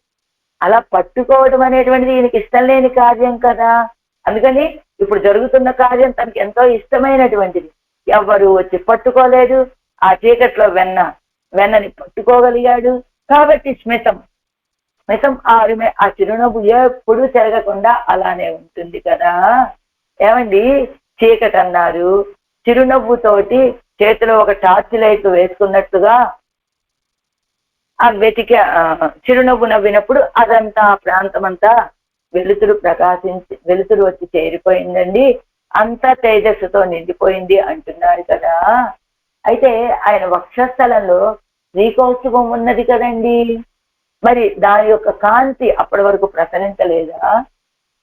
అలా పట్టుకోవడం అనేటువంటిది ఈయనకి ఇష్టం లేని కార్యం కదా. అందుకని ఇప్పుడు జరుగుతున్న కార్యం తనకి ఎంతో ఇష్టమైనటువంటిది. ఎవరు వచ్చి పట్టుకోలేదు, ఆ చీకట్లో వెన్నని పట్టుకోగలిగాడు కాబట్టి స్మితం స్మితం ఆరుమే. ఆ చిరునవ్వు ఎప్పుడు చెరగకుండా అలానే ఉంటుంది కదా. ఏమండి, చీకటి అన్నారు, చిరునవ్వుతోటి చేతిలో ఒక టార్చ్ లైట్ వేసుకున్నట్టుగా ఆ చిరునవ్వు నవ్వినప్పుడు అదంతా ఆ ప్రాంతం అంతా వెలుతురు వచ్చి చేరిపోయిందండి, అంతా తేజస్సుతో నిండిపోయింది అంటున్నారు కదా. అయితే ఆయన వక్షస్థలంలో శ్రీకౌస్తుభం ఉన్నది కదండి, మరి దాని యొక్క కాంతి అప్పటి వరకు ప్రసరించలేదా?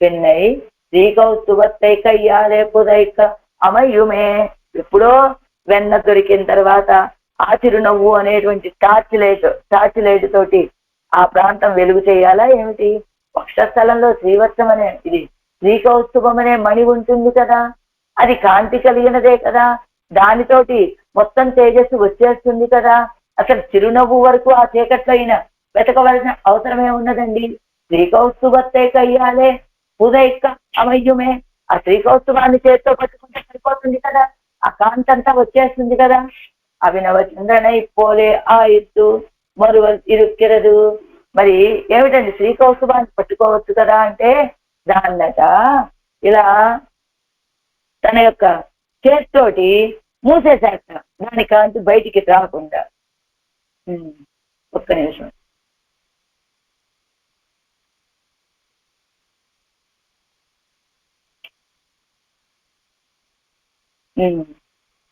పెన్నై శ్రీకౌస్తుభత్తై కయ్యాలే పుదైక అమయుమే. ఎప్పుడో వెన్న దొరికిన తర్వాత ఆ చిరునవ్వు అనేటువంటి టార్చ్ లైట్ తోటి ఆ ప్రాంతం వెలుగు చేయాలా ఏమిటి? వక్షస్థలంలో శ్రీవత్సం అనే ఇది శ్రీకౌస్తుభం అనే మణి ఉంటుంది కదా, అది కాంతి కలిగినదే కదా, దానితోటి మొత్తం తేజస్సు వచ్చేస్తుంది కదా. అసలు చిరునవ్వు వరకు ఆ చీకట్లో అయిన వెతకవలసిన అవసరమే ఉన్నదండి. శ్రీకౌస్తుభత్తే కయ్యాలే ఉదైక అమయ్యుమే. ఆ శ్రీకౌస్తుభాన్ని చేతితో పట్టుకుంటే సరిపోతుంది కదా, ఆ కాంతి అంతా వచ్చేస్తుంది కదా. అభినవ చంద్రనై పోలే ఆ ఇత్తు మరువ ఇరుక్కిరదు. మరి ఏమిటండి, శ్రీకౌస్తుభాన్ని పట్టుకోవచ్చు కదా అంటే దాన్నట ఇలా తన యొక్క చేతితోటి మూసేశాక దాని కాంతి బయటికి రాకుండా. ఒక్క నిమిషం.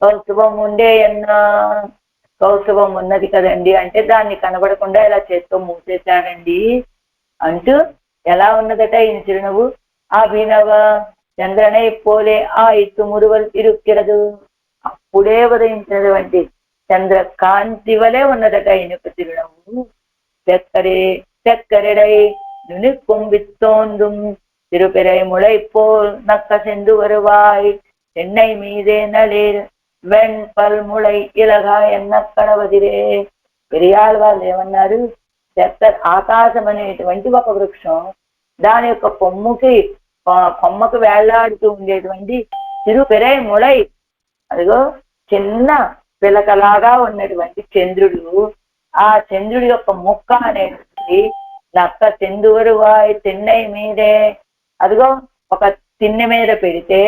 కౌస్తుభం ఉండే అన్నా, కౌస్తుభం ఉన్నది కదండి అంటే దాన్ని కనబడకుండా ఇలా చేత్తో మూసేశాడండి అంటూ ఎలా ఉన్నదట ఈయన చిరునవ్వు? అభినవ చంద్రనై పోలే ఆ ఇత్తు మురువల్ ఇరుక్కిరదు. అప్పుడే ఉదయించినటువంటి చంద్ర కాంతి వలె ఉన్నదట ఈయన యొక్క చిరునవ్వు. చెక్కరెడై నుని కుంభిత్తోందుం తిరుపెరై ముళై పోల్ నక్క సెందు వరువాయ్ చెన్నై మీదే నలేర్ వెణ్పల్ ముళై ఇలగా ఎన్నక్కడ వదిలే. పెరియాళ్ళ వాళ్ళు ఏమన్నారు? ఆకాశం అనేటువంటి ఒక వృక్షం, దాని యొక్క కొమ్మకు వేళ్లాడుతూ ఉండేటువంటి తిరుపెరై ముళై, అదిగో చిన్న పిలకలాగా ఉన్నటువంటి చంద్రుడు, ఆ చంద్రుడి యొక్క ముక్క అనేది నక్క చెందువరువాయ్ చెన్నై మీదే. అదిగో ఒక తిన్నె మీద పెడితే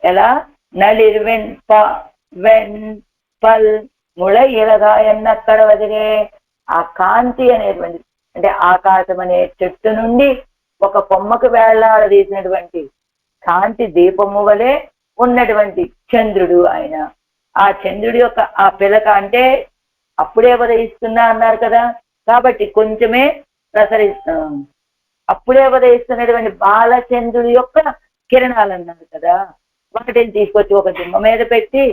ఎలా నళిర్ వెణ్పల్ ముళై ఇలగా ఎన్నక్కడ వదిలే. ఆ కాంతి అనేటువంటి అంటే ఆకాశం అనే చెట్టు నుండి ఒక కొమ్మకు వేళ్లాడదీసినటువంటి కాంతి దీపము వలె ఉన్నటువంటి చంద్రుడు ఆయన. ఆ చంద్రుడి యొక్క ఆ పిలక అంటే అప్పుడే ఉదయిస్తున్నా అన్నారు కదా, కాబట్టి కొంచెమే అప్పుడే ఉదయిస్తున్నటువంటి బాలచంద్రుడి యొక్క కిరణాలు అన్నారు కదా, వాటిని తీసుకొచ్చి ఒక దిమ్మ మీద పెట్టి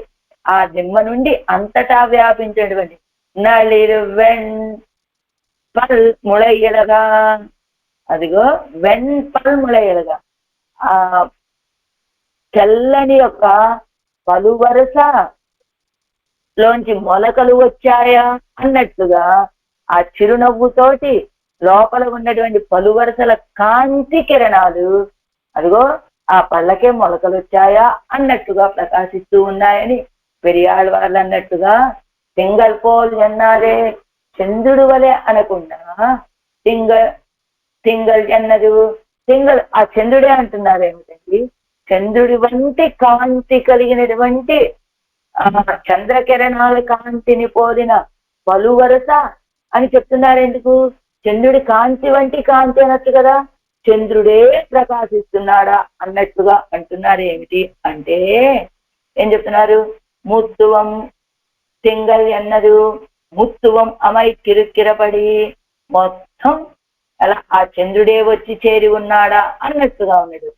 ఆ దిమ్మ నుండి అంతటా వ్యాపించేటువంటి నళిర్ వెణ్పల్ ముళయ్యలుగా, అదిగో వెణ్పల్ ముళయ్యలుగా ఆ తెల్లని యొక్క పలువరుస లోంచి మొలకలు వచ్చాయా అన్నట్లుగా ఆ చిరునవ్వుతోటి లోపల ఉన్నటువంటి పలువరుసల కాంతి కిరణాలు అదిగో ఆ పళ్ళకే మొలకలు వచ్చాయా అన్నట్టుగా ప్రకాశిస్తూ ఉన్నాయని పెరియాళ్ళ వాళ్ళు అన్నట్టుగా తింగల్ పోల్ ఎన్నారే, చంద్రుడు వలె అనకుండా తింగల్ తింగల్ ఎన్నదు, తింగల్ ఆ చంద్రుడే అంటున్నారు ఏమిటండి, చంద్రుడి వంటి కాంతి కలిగినటువంటి చంద్రకిరణాల కాంతిని పోలిన పలువరస అని చెప్తున్నారు. ఎందుకు? చంద్రుడి కాంతి వంటి కాంతి అనొచ్చు కదా, చంద్రుడే ప్రకాశిస్తున్నాడా అన్నట్టుగా అంటున్నారు. ఏమిటి అంటే ఏం చెప్తున్నారు? ముత్తువం తింగల్ ఎన్నదు, ముత్తువం అమై కిరకిరపడి, మొత్తం అలా ఆ చంద్రుడే వచ్చి చేరి ఉన్నాడా అన్నట్టుగా ఉన్నాడు.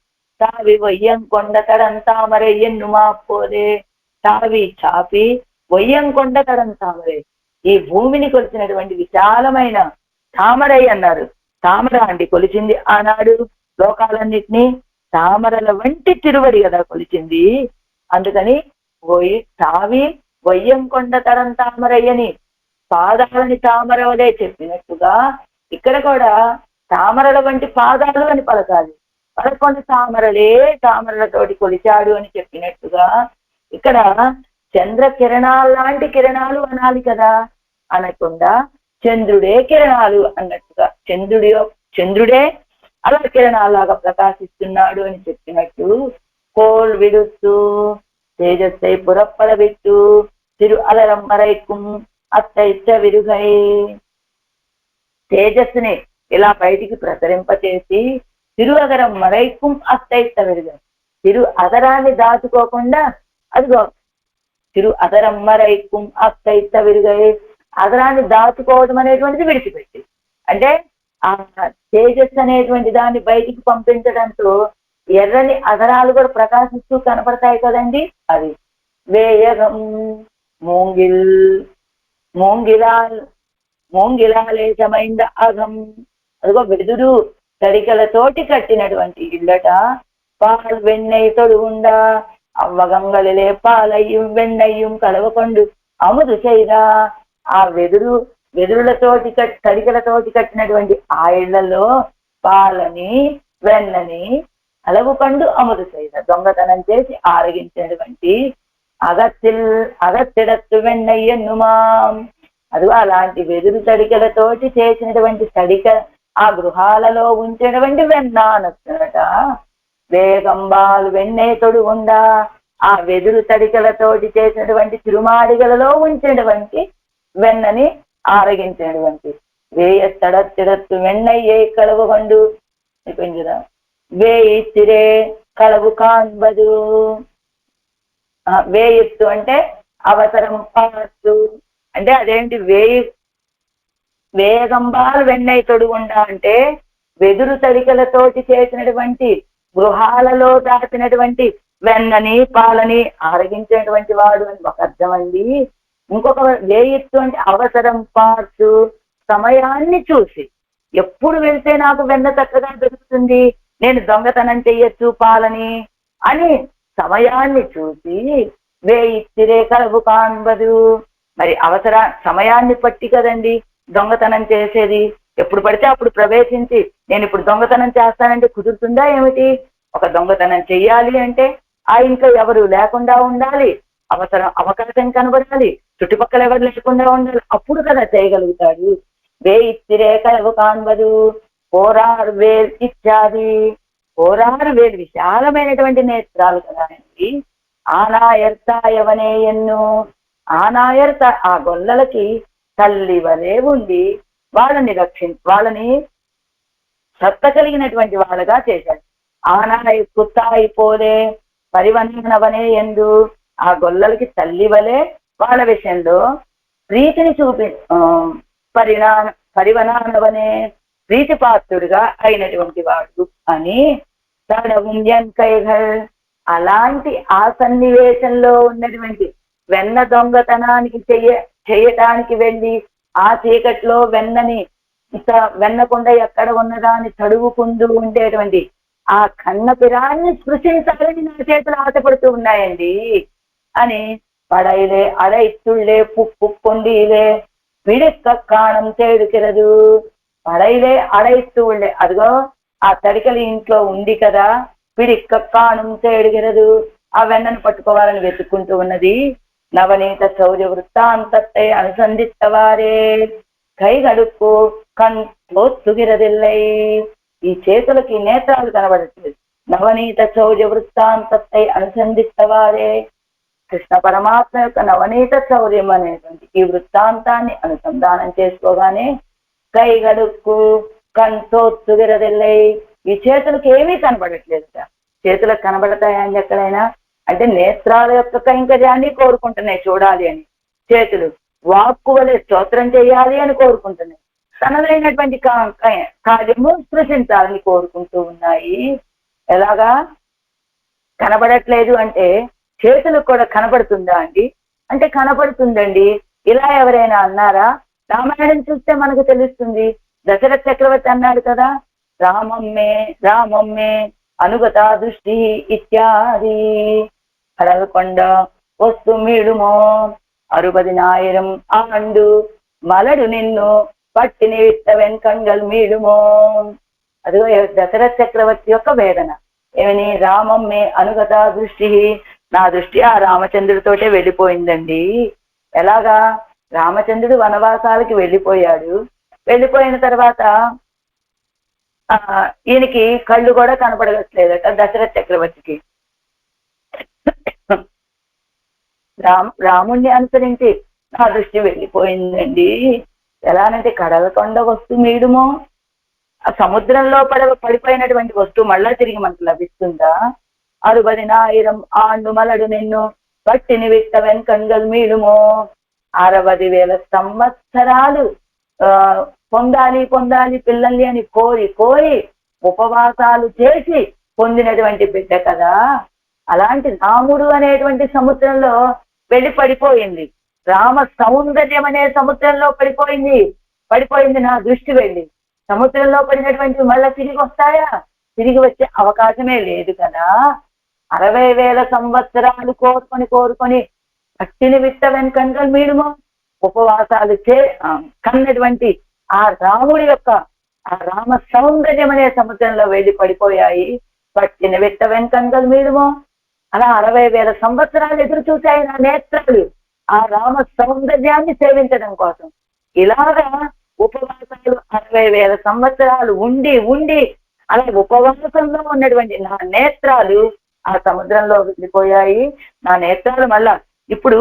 తావి వయ్యం కొండ తడంతామరే ఎన్నుమా పోదే, తావి చాపి వయ్యం కొండ తడంతామరే, ఈ భూమిని కొలిచినటువంటి విశాలమైన తామరై అన్నారు. తామర అండి కొలిచింది ఆనాడు లోకాలన్నిటినీ, తామరల వంటి తిరువడి కదా కొలిచింది. అందుకని తావి వయ్యం కొండ తడం తామరయ్యని పాదాలని తామర వలె చెప్పినట్టుగా ఇక్కడ కూడా తామరల వంటి పాదాలు అని పలకాలి. పదకొండు తామరలే తామరలతోటి కొలిచాడు అని చెప్పినట్టుగా ఇక్కడ చంద్ర కిరణాలు లాంటి కిరణాలు అనాలి కదా, అనకుండా చంద్రుడే కిరణాలు అన్నట్టుగా చంద్రుడే అలా కిరణాలాగా ప్రకాశిస్తున్నాడు అని చెప్పినట్టు కోల్ విడుస్తూ తేజస్సై పురప్పల విట్టు తిరు అలరం మరైకుం అత్తైచ్చ విరుగై, తేజస్సుని ఇలా బయటికి ప్రసరింపచేసి తిరు అదరం మరైకుం అత్తైచ్చ విరుగై, తిరు అదరాన్ని దాచుకోకుండా అదిగో తిరు అదరం మరైకుం అత్తైచ్చ విరుగై, అదరాన్ని దాచుకోవడం అనేటువంటిది విడిచిపెట్టి, అంటే ఆ తేజస్సు అనేటువంటి దాన్ని బయటికి పంపించడంతో ఎర్రని అదరాలు కూడా ప్రకాశిస్తూ కనపడతాయి కదండి. అది వేయగం మూంగిల్ మూంగిలాలేశమైంద అగం, అదిగో వెదురు తడికలతోటి కట్టినటువంటి ఇళ్ళట. పాల్ వెన్నెయ్యి తొడుగుండా అవ్వగంగలిలే పాలయ్యం వెన్నయ్యం కలవకొండు అముదు చేయరా, ఆ వెదురులతోటి తడికలతోటి కట్టినటువంటి ఆ ఇళ్లలో పాలని వెన్నని అలవుకండు అముదు చేయర, దొంగతనం చేసి ఆరగించినటువంటి అగత్తిడత్తు వెన్నయ్యన్నుమా, అదిగో అలాంటి వెదురు తడికలతోటి చేసినటువంటి ఆ గృహాలలో ఉంచినటువంటి వెన్న అనొస్తున్నట. వేగంబాలు వెన్నె తొడుగుండా ఆ వెదురు తడికలతోటి చేసినటువంటి తిరుమాడిగలలో ఉంచినటువంటి వెన్నని ఆరగించినటువంటి వేయత్తడత్తిడత్తు వెన్నయ్యే కలవగొండు అయిపోయింది. వేయిత్తిరే కలవు కాన్బదు, వేయిత్తు అంటే అవసరం పాస్తు అంటే అదేంటి, వేగంబాలు వెన్నయ్య తొడుగుండా అంటే వెదురు తడికలతోటి చేసినటువంటి గృహాలలో దాచినటువంటి వెన్నని పాలని ఆరగించేటువంటి వాడు అని ఒక అర్థం అండి. ఇంకొక వేయిత్తు అంటే అవసరం పార్సు, సమయాన్ని చూసి ఎప్పుడు వెళ్తే నాకు వెన్న చక్కగా దొరుకుతుంది, నేను దొంగతనం చెయ్యొచ్చు పాలని అని సమయాన్ని చూసి వేయిత్తిరే కలవు కాన్బదు, మరి సమయాన్ని పట్టి కదండి దొంగతనం చేసేది. ఎప్పుడు పడితే అప్పుడు ప్రవేశించి నేను ఇప్పుడు దొంగతనం చేస్తానంటే కుదురుతుందా ఏమిటి? ఒక దొంగతనం చెయ్యాలి అంటే ఆ ఇంట్లో ఎవరు లేకుండా ఉండాలి, అవకాశం కనబడాలి, చుట్టుపక్కల ఎవరు లేకుండా ఉండాలి, అప్పుడు కదా చేయగలుగుతాడు. వేయిత్తిరే కలవు కాన్బదు పోరారు వేల్ ఇత్యాది, పోరారు వేలు విశాలమైనటువంటి నేత్రాలు కదా అండి. ఆనాయర్తాయవనే ఎన్ను, ఆనాయర్త ఆ గొల్లలకి తల్లి వలే ఉండి వాళ్ళని సత్త కలిగినటువంటి వాళ్ళగా చేశాడు. ఆనాయి కుత్తాయి పోలే పరివనవనే ఎందు, ఆ గొల్లలకి తల్లి వలె వాళ్ళ విషయంలో ప్రీతిని పరివనానవనే ప్రీతిపాత్రుడిగా అయినటువంటి వాడు అని అలాంటి ఆ సన్నివేశంలో ఉన్నటువంటి వెన్న దొంగతనానికి చేయటానికి వెళ్ళి ఆ చీకట్లో వెన్నకుండా ఎక్కడ ఉన్నదాన్ని తడువుకుంటూ ఉండేటువంటి ఆ కన్నపిరాన్ని స్పృశించాలని నా చేతులు ఆశపడుతూ ఉన్నాయండి అని పడైలే అడైత్తుళ్ళే పుక్కొండిలే పిడిక్క కాణం తేడుకిరదు, పడైలే అడైత్తు ఉండే, అదిగో ఆ తడికలి ఇంట్లో ఉంది కదా, పిడిక్క కాణం తేడుగిరదు, ఆ వెన్నను పట్టుకోవాలని వెతుక్కుంటూ ఉన్నది. నవనీత శౌర్య వృత్తాంతத்தை అనుసంధిస్తవారే కై గడుపు కన్తోత్తుగిరదిల్లై. ఈ చేతులకి నేత్రాలు కనబడట్లేదు. నవనీత శౌర్య వృత్తాంతத்தை అనుసంధిస్తవారే, కృష్ణ పరమాత్మ యొక్క నవనీత శౌర్యం అనేటువంటి ఈ వృత్తాంతాన్ని అనుసంధానం చేసుకోగానే కై గడుపు కన్తోత్తుగిరదిల్లై, ఈ చేతులకు ఏమీ కనబడట్లేదుట. చేతులకు కనబడతాయని ఎక్కడైనా అంటే నేత్రాల యొక్క కైంకర్యాన్ని కోరుకుంటున్నాయి చూడాలి అని. చేతులు వాక్కు వలె స్తోత్రం చేయాలి అని కోరుకుంటున్నాయి. తనదైనటువంటి కార్యము సృష్టించాలని కోరుకుంటూ ఉన్నాయి. ఎలాగా కనబడట్లేదు అంటే చేతులకు కూడా కనబడుతుందా అండి అంటే కనబడుతుందండి. ఇలా ఎవరైనా అన్నారా? రామాయణం చూస్తే మనకు తెలుస్తుంది. దశరథ చక్రవర్తి అన్నాడు కదా, రామమ్మే రామమ్మే అనుగత దృష్టి ఇత్యాది. కడలకొండ వస్తు మీడుమో 60,000 ఆండు మలడు నిన్ను పట్టిని విత్తవెన్ కంగల్ మీడుమో. అదిగో దశరథ చక్రవర్తి యొక్క వేదన. ఏమని? రామమ్మే అనుగత దృష్టి, నా దృష్టి ఆ రామచంద్రుడితోటే వెళ్ళిపోయిందండి. ఎలాగా? రామచంద్రుడు వనవాసాలకి వెళ్ళిపోయాడు. వెళ్ళిపోయిన తర్వాత ఈయనకి కళ్ళు కూడా కనపడట్లేదట దశరథ చక్రవర్తికి. రాముణ్ణి అనుసరించి నా దృష్టి వెళ్ళిపోయిందండి. ఎలానంటే కడలకొండ వస్తు మీడుమో, ఆ సముద్రంలో పడిపోయినటువంటి వస్తువు మళ్ళా తిరిగి మనకు లభిస్తుందా? 60,000 ఆండు మలడు నిన్ను పట్టిని విత్తవెన్ కంగల్ మీడుమో. 60,000 సంవత్సరాలు పొందాలి పొందాలి పిల్లల్ని అని కోరి కోరి ఉపవాసాలు చేసి పొందినటువంటి బిడ్డ కదా. అలాంటి రాముడు అనేటువంటి సముద్రంలో వెళ్ళి పడిపోయింది. రామ సౌందర్యం అనే సముద్రంలో పడిపోయింది నా దృష్టి వెళ్ళి. సముద్రంలో పడినటువంటి మళ్ళా తిరిగి వస్తాయా? తిరిగి వచ్చే అవకాశమే లేదు కదా. 60,000 సంవత్సరాలు కోరుకొని పట్టిన విత్తవెన్ కంగల్ మీడుమో, ఉపవాసాలు కన్నటువంటి ఆ రాముడి యొక్క ఆ రామ సౌందర్యం అనే సముద్రంలో వెళ్ళి పడిపోయాయి. పట్టిన విత్తవెన్ కంగల్ మీడుమో. అలా 60,000 సంవత్సరాలు ఎదురు చూశాయి నా నేత్రాలు ఆ రామ సౌందర్యాన్ని సేవించడం కోసం. ఇలాగా ఉపవాసాలు 60,000 సంవత్సరాలు ఉండి ఉండి అలా ఉపవాసంలో ఉన్నటువంటి నా నేత్రాలు ఆ సముద్రంలో వెళ్ళిపోయాయి. నా నేత్రాలు మళ్ళా ఇప్పుడు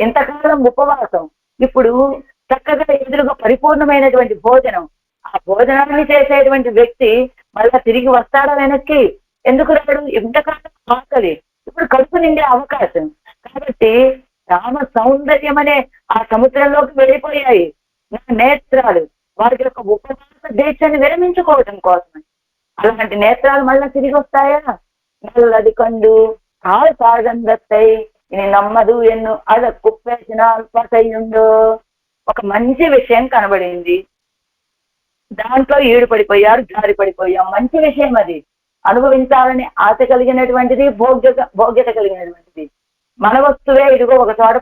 ఇంతకాలం ఉపవాసం, ఇప్పుడు చక్కగా ఎదురుగా పరిపూర్ణమైనటువంటి భోజనం, ఆ భోజనాన్ని చేసేటువంటి వ్యక్తి మళ్ళా తిరిగి వస్తాడా వెనక్కి? ఎందుకు రాడు? ఇంతకాలం ఆకలి, ఇప్పుడు కడుపు నిండే అవకాశం. కాబట్టి రామ సౌందర్యం అనే ఆ సముద్రంలోకి వెళ్ళిపోయాయి నా నేత్రాలు వారి యొక్క ఉపవాస దీక్షని విరమించుకోవడం కోసం. అలాంటి నేత్రాలు మళ్ళా తిరిగి వస్తాయా? నల్లది కండు కాలు సాగందత్తై ఇది నమ్మదు ఎన్ను అద కుప్పేసిన అల్పసయ్యుండో. ఒక మంచి విషయం కనబడింది, దాంట్లో ఈడు పడిపోయారు, జారి పడిపోయాం. మంచి విషయం అది, అనుభవించాలని ఆశ కలిగినటువంటిది, భోగ్యత కలిగినటువంటిది. మన వస్తువే ఇదిగో ఒక చోట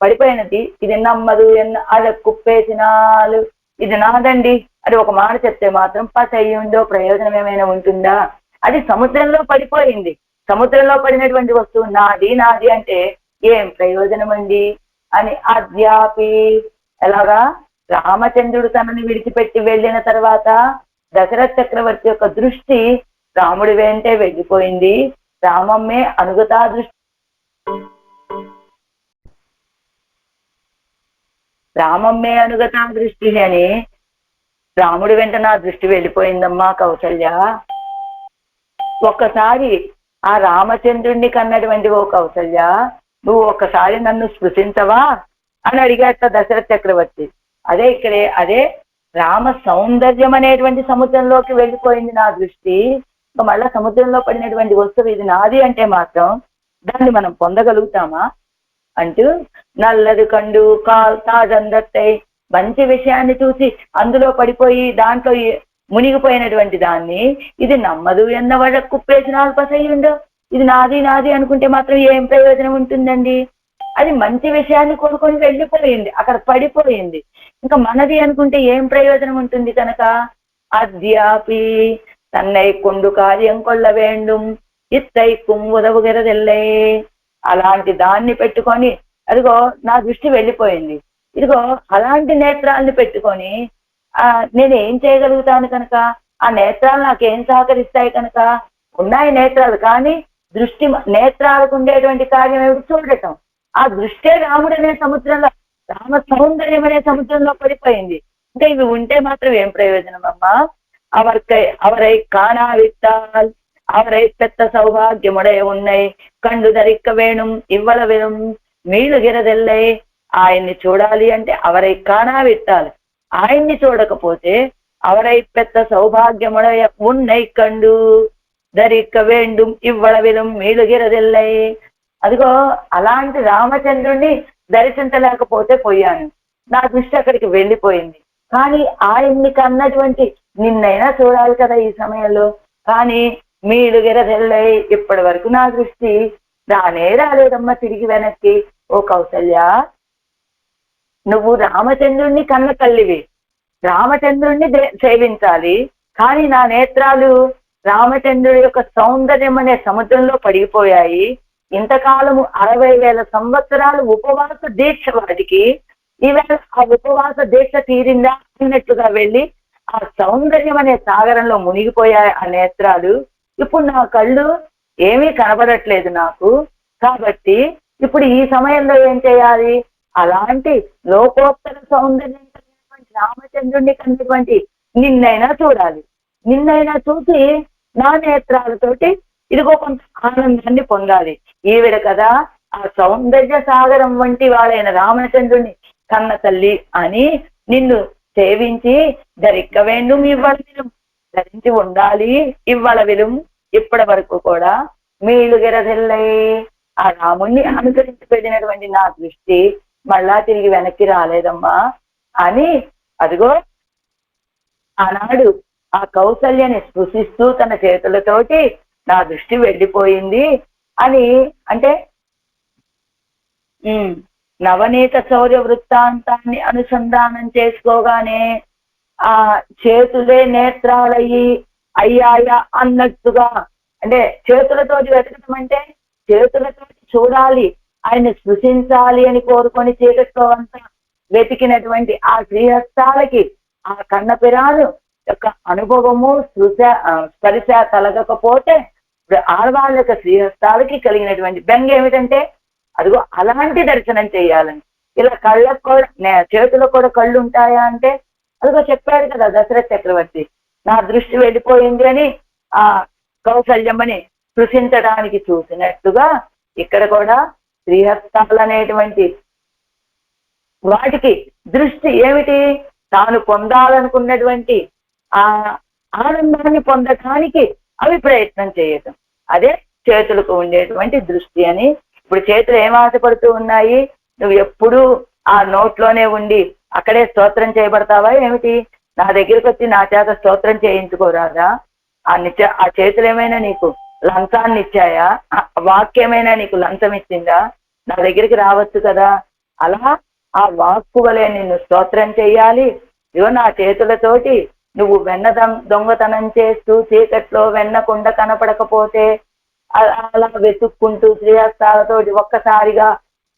పడిపోయినది. ఇది నమ్మదు ఎన్ను అద కుప్పేసినాలు, ఇది నాదండి అది ఒక మాట చెప్తే మాత్రం పసయ్యుండో, ప్రయోజనం ఏమైనా ఉంటుందా? అది సముద్రంలో పడిపోయింది. సముద్రంలో పడినటువంటి వస్తువు నాది నాది అంటే ఏం ప్రయోజనం అండి అని అద్యాపి. ఎలాగా? రామచంద్రుడు తనని విడిచిపెట్టి వెళ్ళిన తర్వాత దశరథ చక్రవర్తి యొక్క దృష్టి రాముడి వెంటే వెళ్ళిపోయింది. రామమ్మే అనుగతా దృష్టి, రామమ్మే అనుగతా దృష్టి అని రాముడి వెంట నా దృష్టి వెళ్ళిపోయిందమ్మా కౌసల్య. ఒక్కసారి ఆ రామచంద్రుణ్ణి కన్నటువంటి ఓ కౌసల్య, నువ్వు ఒక్కసారి నన్ను స్పృశించవా అని అడిగాట దశరథ చక్రవర్తి. అదే రామ సౌందర్యం అనేటువంటి సముద్రంలోకి వెళ్ళిపోయింది నా దృష్టి. మళ్ళా సముద్రంలో పడినటువంటి వస్తువు ఇది నాది అంటే మాత్రం దాన్ని మనం పొందగలుగుతామా అంటూ నల్లది కండు కాల్ తాజందత్తై, మంచి విషయాన్ని చూసి అందులో పడిపోయి దాంట్లో మునిగిపోయినటువంటి దాన్ని ఇది నమ్మదు ఎన్న వాళ్ళ కుప్పేసిన అల్పసయ్యుండో, ఇది నాది నాది అనుకుంటే మాత్రం ఏం ప్రయోజనం ఉంటుందండి? అది మంచి విషయాన్ని కోరుకొని వెళ్ళిపోయింది, అక్కడ పడిపోయింది. ఇంకా మనది అనుకుంటే ఏం ప్రయోజనం ఉంటుంది కనుక అద్యాపి తన్నై కొండు కార్యం కొల్ల వేండుం ఇత్తైక్కుం ఉదవుగిరదెల్లే. అలాంటి దాన్ని పెట్టుకొని అదిగో నా దృష్టి వెళ్ళిపోయింది, ఇదిగో అలాంటి నేత్రాలను పెట్టుకొని నేను ఏం చేయగలుగుతాను కనుక, ఆ నేత్రాలు నాకేం సహకరిస్తాయి కనుక, ఉన్నాయి నేత్రాలు కానీ దృష్టి నేత్రాలకు ఉండేటువంటి కార్యం ఏమిటి? చూడటం. ఆ దృష్టే రాముడనే సముద్రంలో, రామ సౌందర్యం అనే సముద్రంలో పడిపోయింది. ఇంకా ఇవి ఉంటే మాత్రం ఏం ప్రయోజనం అమ్మా? அவரை காணாவிட்டால் அவரை பெத்த సౌభాగ్యముడే ఉన్నాయి, కండు ధరిక్క వేణుం ఇవ్వలవిలం మీలుగిరదెల్లై. ఆయన్ని చూడాలి అంటే అవరై కాణావిట్టాలి, ఆయన్ని చూడకపోతే అవరై పెద్ద సౌభాగ్యముడయ ఉన్నై కండు ధరిక్క వేండుం ఇవ్వలవిలం మీలుగిరదెల్లై. అదిగో అలాంటి రామచంద్రుణ్ణి దర్శించలేకపోతే పోయాను, నా దృష్టి అక్కడికి వెళ్ళిపోయింది. కానీ ఆయన్ని కన్నటువంటి నిన్నైనా చూడాలి కదా ఈ సమయంలో. కానీ మీలుగిరదెల్లై, ఇప్పటి వరకు నా దృష్టి రానే రాలేదమ్మా తిరిగి వెనక్కి. ఓ కౌసల్య, నువ్వు రామచంద్రుణ్ణి కన్న తల్లివి, రామచంద్రుణ్ణి సేవించాలి. కానీ నా నేత్రాలు రామచంద్రుడి యొక్క సౌందర్యం అనే సముద్రంలో పడిపోయాయి. ఇంతకాలము 60,000 సంవత్సరాలు ఉపవాస దీక్ష వాటికి, ఈవేళ ఆ ఉపవాస దీక్ష తీరిందా అన్నట్టుగా వెళ్ళి ఆ సౌందర్యం అనే సాగరంలో మునిగిపోయాయి ఆ నేత్రాలు. ఇప్పుడు నా కళ్ళు ఏమీ కనబడట్లేదు నాకు. కాబట్టి ఇప్పుడు ఈ సమయంలో ఏం చేయాలి? అలాంటి లోకోత్తర సౌందర్యం కలిగినటువంటి రామచంద్రుడిని కన్నటువంటి నిన్నైనా చూడాలి. నిన్నైనా చూసి నా నేత్రాలతోటి ఇదిగో కొంత ఆనందాన్ని పొందాలి. ఈవిడ కదా ఆ సౌందర్య సాగరం వంటి వాడైన రామచంద్రుడిని కన్న తల్లి అని నిన్ను సేవించి ధరిక్క వేండుం ఇవ్వలవిలం, ధరించి ఉండాలి ఇవ్వలవిలం. ఇప్పటి వరకు కూడా మీలుగిరదెల్లై, ఆ రాముణ్ణి అనుసరించి పెట్టినటువంటి నా దృష్టి మళ్ళా తిరిగి వెనక్కి రాలేదమ్మా అని అదిగో ఆనాడు ఆ కౌసల్యని స్పృశిస్తూ తన చేతులతోటి నా దృష్టి వెళ్ళిపోయింది అని అంటే నవనీత శౌర్య వృత్తాంతాన్ని అనుసంధానం చేసుకోగానే ఆ చేతులే నేత్రాలయ్యి అయ్యాయా అన్నట్టుగా, అంటే చేతులతోటి వెతకటం అంటే చేతులతోటి చూడాలి, ఆయన్ని స్పృశించాలి అని కోరుకొని చీకట్లో అంతా వెతికినటువంటి ఆ శ్రీహస్తాలకి ఆ కన్నపిరాను యొక్క అనుభవము స్పర్శ కలగకపోతే ఆడవాళ్ళ యొక్క శ్రీహస్తాలకి కలిగినటువంటి బెంగ ఏమిటంటే అదిగో అలాంటి దర్శనం చేయాలని. ఇలా కళ్ళకు కూడా చేతులకు కూడా కళ్ళు ఉంటాయా అంటే అదిగో చెప్పాడు కదా దశరథ చక్రవర్తి, నా దృష్టి వెళ్ళిపోయింది అని ఆ కౌసల్యమ్మని స్పృశించడానికి చూసినట్టుగా ఇక్కడ కూడా శ్రీహస్తాలు అనేటువంటి వాటికి దృష్టి ఏమిటి? తాను పొందాలనుకున్నటువంటి ఆ ఆనందాన్ని పొందటానికి అవి ప్రయత్నం చేయటం, అదే చేతులకు ఉండేటువంటి దృష్టి అని. ఇప్పుడు చేతులు ఏం ఆశపడుతూ ఉన్నాయి? నువ్వు ఎప్పుడూ ఆ నోట్లోనే ఉండి అక్కడే స్తోత్రం చేయబడతావా ఏమిటి? నా దగ్గరికి వచ్చి నా చేత స్తోత్రం చేయించుకోరాదా? ఆ చేతులు ఏమైనా నీకు లంచాన్ని ఇచ్చాయా? వాక్యమైనా నీకు లంచం ఇచ్చిందా? నా దగ్గరికి రావచ్చు కదా. అలా ఆ వాక్కు వలె నిన్ను స్తోత్రం చెయ్యాలి. ఇదిగో నా చేతులతోటి నువ్వు వెన్న దొంగతనం చేస్తూ చీకట్లో వెన్న కుండ కనపడకపోతే అలా వెతుక్కుంటూ శ్రీహస్తాలతోటి ఒక్కసారిగా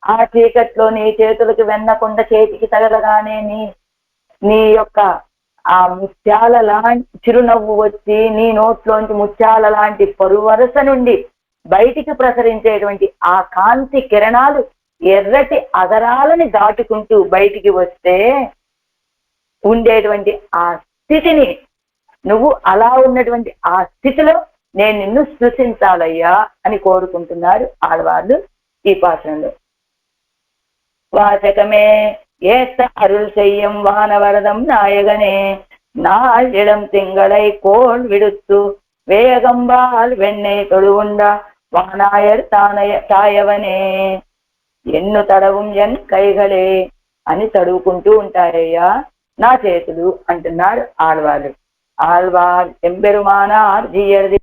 ఆ చీకట్లో నీ చేతులకు వెన్నకొండ చేతికి తగలగానే నీ యొక్క ఆ ముత్యాల లాంటి చిరునవ్వు వచ్చి నీ నోట్లోంచి ముత్యాల లాంటి పరువరస నుండి బయటికి ప్రసరించేటువంటి ఆ కాంతి కిరణాలు ఎర్రటి అగరాలని దాటుకుంటూ బయటికి వస్తే ఉండేటువంటి ఆ స్థితిని, నువ్వు అలా ఉన్నటువంటి ఆ స్థితిలో నేను నిన్ను స్పృశించాలయ్యా అని కోరుకుంటున్నారు ఆడవాళ్ళు ఈ పాత్రలో. వాచకమే ஏத்த அருள் செய்யும் வானவரதம் நாயகனே, நாள் இளம் திங்களை கோள் விடுத்து வேகம்பால் வெண்ணை தொழுவுண்ட வானாயர் తాయవనే ఎన్ను తడవం ఎన్ కైగలే అని తడువుకుంటూ ఉంటారయ్యా నా చేతులు అంటున్నారు ఆళ్వారు. ఆళ్వార్ ఎంబెరుమానార్ జీయర్ది